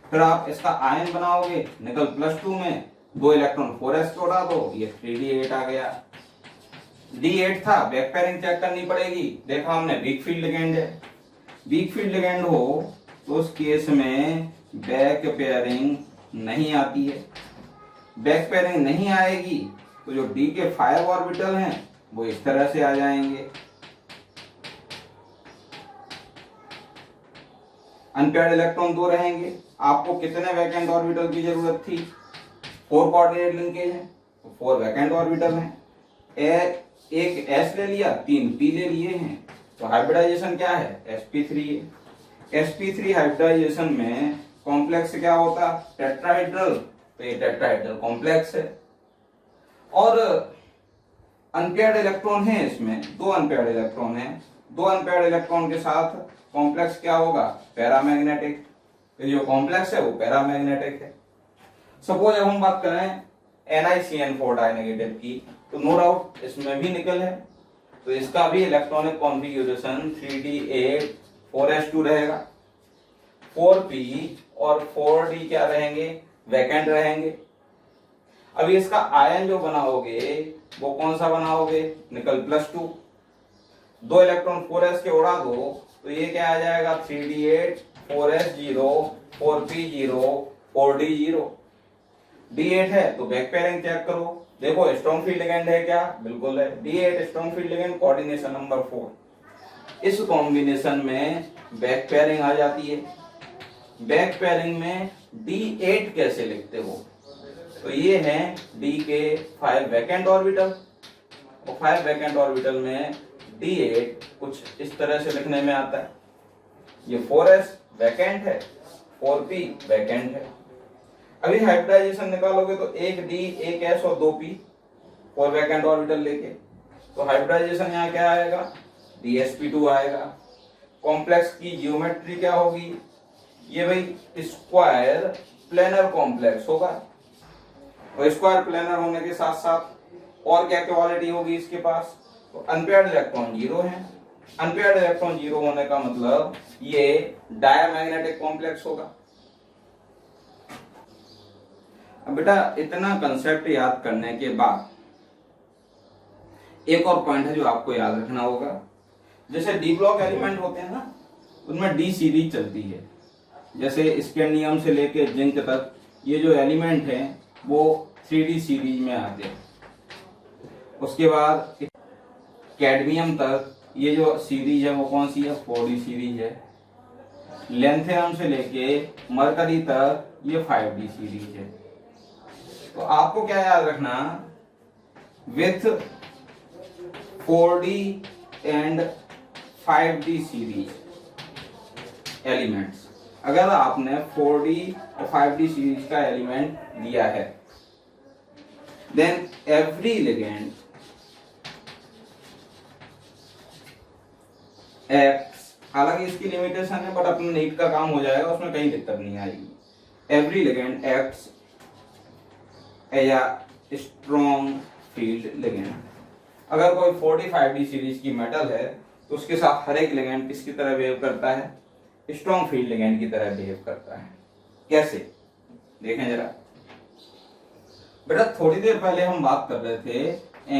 फिर आप इसका आयन बनाओगे, निकल +2 में 2 इलेक्ट्रॉन 4s को उड़ा दो, ये 3D8 आ गया। D8 था, बैक पेयरिंग चेक करनी पड़ेगी। देखा हमने वीक फील्ड लिगेंड है, वीक फील्ड लिगेंड हो तो उस केस में बैक पेयरिंग नहीं आती है। बैक पेयरिंग नहीं आएगी तो जो D के 5 ऑर्बिटल हैं वो इस तरह से आ जाएंगे। अनपेयर्ड इलेक्ट्रॉन 2 रहेंगे। आपको कितने वैकेंट ऑर्बिटल की जरूरत थी? 4 कोऑर्डिनेट लिंकेज है तो 4 वैकेंट ऑर्बिटल हैं। एक S ले लिया, 3 P ले लिए हैं, तो हाइब्रिडाइजेशन क्या है? sp3 है। sp3 हाइब्रिडाइजेशन में कॉम्प्लेक्स क्या होता? टेट्राहेड्रल, तो ये टेट्राहेड्रल कॉम्प्लेक्स है। और अनपेयर्ड इलेक्ट्रॉन है, इसमें 2 अनपेयर्ड इलेक्ट्रॉन है। 2 अनपेयर्ड इलेक्ट्रॉन के साथ कॉम्प्लेक्स क्या होगा? पैरामैग्नेटिक। तो जो कॉम्प्लेक्स है वो पैरामैग्नेटिक है। सपोज अब हम बात करें NiCN4 डाई नेगेटिव की, तो नो डाउट इसमें भी निकल है, तो इसका भी इलेक्ट्रॉनिक कॉन्फ़िगरेशन 3D8 4s2 रहेगा। 4p और 4d क्या रहेंगे? वैकेंट रहेंगे। अभी इसका आयन जो बनाओगे वो कौन सा बनाओगे? निकल +2, 2 इलेक्ट्रॉन 4s के उड़ा दो तो ये क्या आ जाएगा? 3D8 4s0 4p0 4d0। D8 है तो बैक पेयरिंग चेक करो, देखो स्ट्रॉन्ग फील्ड लिगेंड है क्या? बिल्कुल है, D8 strong field ligand, coordination number 4। इस कॉम्बिनेशन में बैक पेयरिंग आ जाती है। बैक पेयरिंग में D8 कैसे लिखते हो? तो ये है D के 5 वैकेंट ऑर्बिटल, और 5 वैकेंट ऑर्बिटल में D8 कुछ इस तरह से लिखने में आता है। ये 4s वैकेंट है, 4p वैकेंट है। अभी हाइब्रिडाइजेशन निकालोगे तो एक D, एक S और 2p 4 वैकेंट ऑर्बिटल लेके, तो हाइब्रिडाइजेशन यहाँ क्या आएगा? DsP2 आएगा। कॉम्प्लेक्स की ज्योमेट्री क्या होगी? ये भाई स्क्वायर प्लेनर कॉम्प्लेक्स होगा, और स्क्वायर प्लेनर होने के साथ साथ और क्या क्वालिटी होगी इसके पास? तो अनपेयर्ड इलेक्ट्रॉन 0 है। अनपेयर्ड इलेक्ट्रॉन 0 होने का मतलब ये डायमैग्नेटिक कॉम्प्लेक्स होगा। अब बेटा इतना कंसेप्ट याद करने के बाद एक और पॉइंट है जो आपको याद रखना होगा। जैसे डी ब्लॉक एलिमेंट होते हैं ना, उनमें डी सीरीज चलती है। जैसे स्कैंडियम से लेके जिंक तक ये जो एलिमेंट हैं वो 3D सीरीज में आते हैं। उसके बाद कैडमियम तक ये जो सीरीज है वो कौन सी है? 4D सीरीज है। लेंथियम से लेके मरकरी तक ये 5D सीरीज है। तो आपको क्या याद रखना? With 4D and 5D series elements, अगर आपने 4D और 5D सीरीज का एलिमेंट लिया है, देन एवरी लिगेंड एक्ट्स, हालांकि इसकी लिमिटेशन है बट अपना नीट का काम हो जाएगा, उसमें कहीं दिक्कत नहीं आएगी। Every ligand acts as a strong field ligand. अगर कोई 45D सीरीज की मेटल है तो उसके साथ हर एक लिगेंड किसकी तरह बिहेव करता है? स्ट्रॉन्ग फील्ड लिगेंड की तरह बिहेव करता है। कैसे? देखें जरा बेटा, थोड़ी देर पहले हम बात कर रहे थे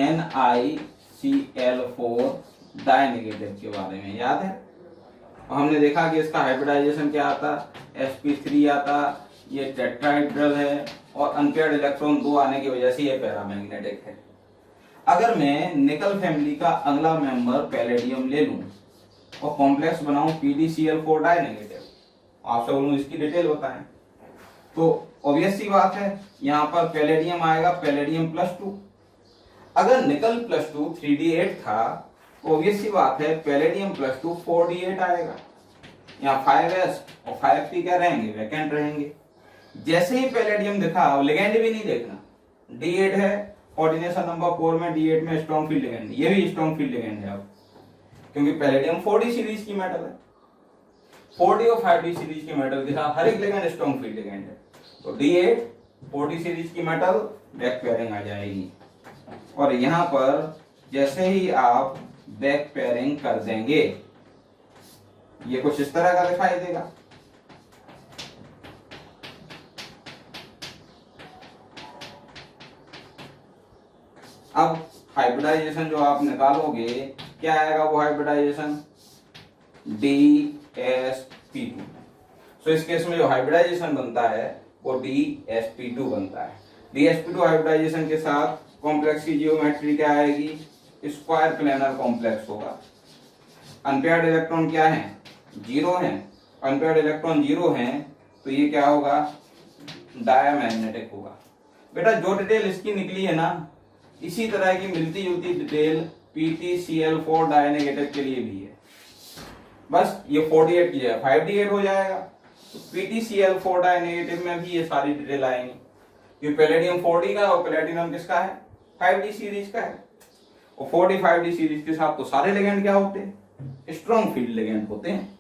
NiCl4 डाई नेगेटिव के बारे में, याद है? हमने देखा कि इसका हाइब्रिडाइजेशन क्या आता? sp3 आता, ये टेट्राहेड्रल है, और अनपेयर्ड इलेक्ट्रॉन 2 आने की वजह से ये पैरामैग्नेटिक है। अगर मैं निकल फैमिली का अगला मेंबर पैलेडियम ले लूं और कॉम्प्लेक्स बनाऊं PdCl4 डाई नेगेटिव, आपसे बोलूं इसकी डिटेल बताएं, तो ऑब्वियस सी बात है यहाँ पर पैलेडियम आएगा, पैलेडियम +2। अगर निकल +2 3D8 था तो ऑब्वियस सी बात है पैलेडियम +2 4D8 आएगा। यहाँ 5s और 5p क्या रहेंगे? वैकेंट रहेंगे। जैसे ही पैलेडियम दिखा, लिगेंड भी नहीं देखना, D8 है, कोऑर्डिनेशन नंबर 4 में D8 में स्ट्रॉन्ग फील्ड लिगेंड, ये भी स्ट्रॉन्ग फील्ड लिगेंड है अब, क्योंकि पैलेडियम 4D सीरीज की मेटल है। 4d और 5d सीरीज के मेटल के साथ हर एक लिगेंड स्ट्रॉन्ग फील्ड लिगेंड है। तो D8 4d सीरीज की मेटल बैक पेयरिंग आ जाएगी। और यहां पर जैसे ही आप बैक पेयरिंग कर देंगे ये कुछ इस तरह का दिखाई देगा। अब हाइब्रिडाइजेशन जो आप निकालोगे क्या आएगा वो हाइब्रिडाइजेशन DsP2। सो इस केस में जो हाइब्रिडाइजेशन बनता है वो DsP2 बनता है। DsP2 हाइब्रिडाइजेशन के साथ कॉम्प्लेक्स की जियोमेट्री क्या आएगी, स्क्वायर प्लेनर कॉम्प्लेक्स होगा। अनपेयर्ड इलेक्ट्रॉन क्या है, जीरो है। अनपेयर्ड इलेक्ट्रॉन जीरो है तो ये क्या होगा, डायमैग्नेटिक होगा। बेटा जो डिटेल इसकी निकली है ना इसी तरह की मिलती जुलती डिटेल PtCl4 डायनेगेटिव के लिए भी है। बस ये 48 की जगह 5d8 हो जाएगा। तो PtCl4 डायनेगेटिव में भी ये सारी डिटेल आएंगी। ये पैलेडियम 4d का और प्लेटिनम किसका है, 5d सीरीज का है। और 4d 5d सीरीज के साथ तो सारे लिगेंड क्या होते हैं, स्ट्रॉन्ग फील्ड लिगेंड होते हैं।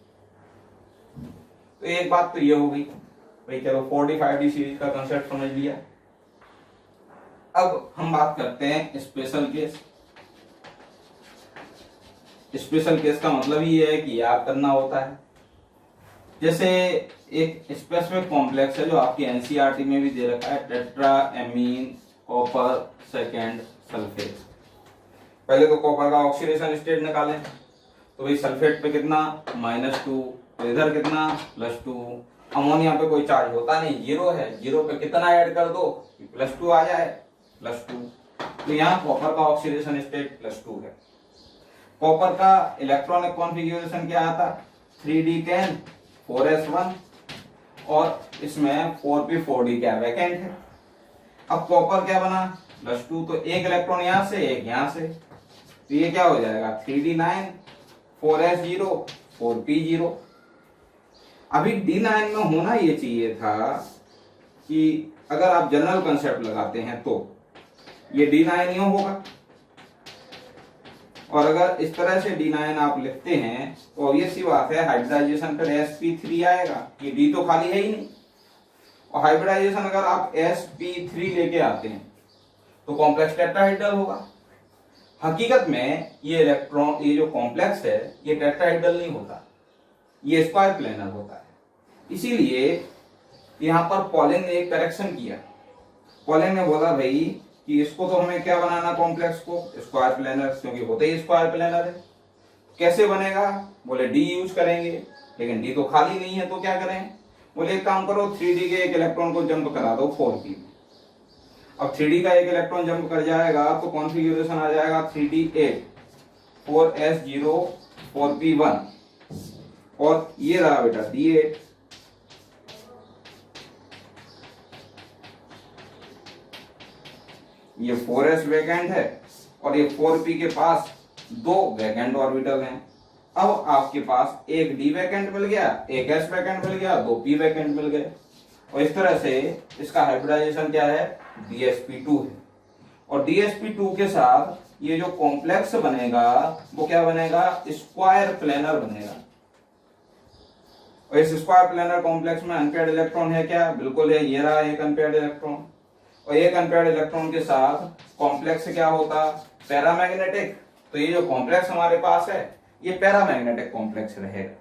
तो एक बात तो ये हो गई भाई, चलो 4d 5d सीरीज का कंसेप्ट समझ लिया। अब हम बात करते हैं स्पेशल केस। स्पेशल केस का मतलब ही है कि याद करना होता है। जैसे एक स्पेसिफिक कॉम्प्लेक्स है जो आपकी एनसीईआरटी में भी दे रखा है, टेट्राएमीन कॉपर सेकेंड सल्फेट। पहले तो कॉपर का ऑक्सीडेशन स्टेट निकालें तो भाई सल्फेट पे कितना -2, तो इधर कितना +2। अमोनिया पे कोई चार्ज होता नहीं, जीरो है, जीरो पे कितना ऐड कर दो +2 आ जाए, +2। तो यहाँ कॉपर का ऑक्सीडेशन स्टेट +2 है। कॉपर का इलेक्ट्रॉनिक कॉन्फ़िगरेशन क्या आता, 3d10 4s1 और इसमें 4p4d क्या वैकेंट है। अब कॉपर क्या बना +2, तो एक इलेक्ट्रॉन यहां से एक यहां से, तो ये क्या हो जाएगा 3d9 4s0 4p0। अभी d9 में होना ये चाहिए था कि अगर आप जनरल कंसेप्ट लगाते हैं तो ये d9 ही होगा, और अगर इस तरह से d9 आप लिखते हैं तो ऑब्वियस सी बात है हाइब्रिडाइजेशन पर sp3 आएगा, ये d तो खाली है ही नहीं। और हाइब्रिडाइजेशन अगर आप sp3 लेके आते हैं तो कॉम्प्लेक्स टेट्राहेड्रल होगा। हकीकत में ये इलेक्ट्रॉन, ये जो कॉम्प्लेक्स है ये टेट्राहेड्रल नहीं होता, ये स्क्वायर प्लेनर होता है। इसीलिए यहाँ पर पॉलिन ने एक करेक्शन किया। पॉलिन ने बोला भाई कि इसको तो हमें क्या बनाना, कॉम्प्लेक्स को स्क्वायर प्लेनर, क्योंकि होते ही स्क्वायर प्लेनर है। कैसे बनेगा, बोले डी यूज करेंगे, लेकिन डी तो खाली नहीं है तो क्या करें, बोले एक काम करो 3d के एक इलेक्ट्रॉन को जंप करा दो 4p में। अब 3d का एक इलेक्ट्रॉन जंप कर जाएगा तो कॉन्फ़िगरेशन आ जाएगा 3d8 4s0 4p1, और ये रहा बेटा d8। ये 4s वैकेंट है और ये 4p के पास दो वैकेंट ऑर्बिटल हैं। अब आपके पास एक d वैकेंट मिल गया, एक s वैकेंट मिल गया, दो p वैकेंट मिल गए, और इस तरह से इसका हाइब्रिडाइजेशन क्या है, dsp2 है। और dsp2 के साथ ये जो कॉम्प्लेक्स बनेगा वो क्या बनेगा, स्क्वायर प्लेनर बनेगा। और इस स्क्वायर प्लेनर कॉम्प्लेक्स में अनपेयर्ड इलेक्ट्रॉन है क्या, बिल्कुल है, ये रहा एक अनपेयर्ड इलेक्ट्रॉन। और एक अनपेयर्ड इलेक्ट्रॉन के साथ कॉम्प्लेक्स क्या होता, पैरामैग्नेटिक। तो ये जो कॉम्प्लेक्स हमारे पास है ये पैरामैग्नेटिक कॉम्प्लेक्स रहेगा।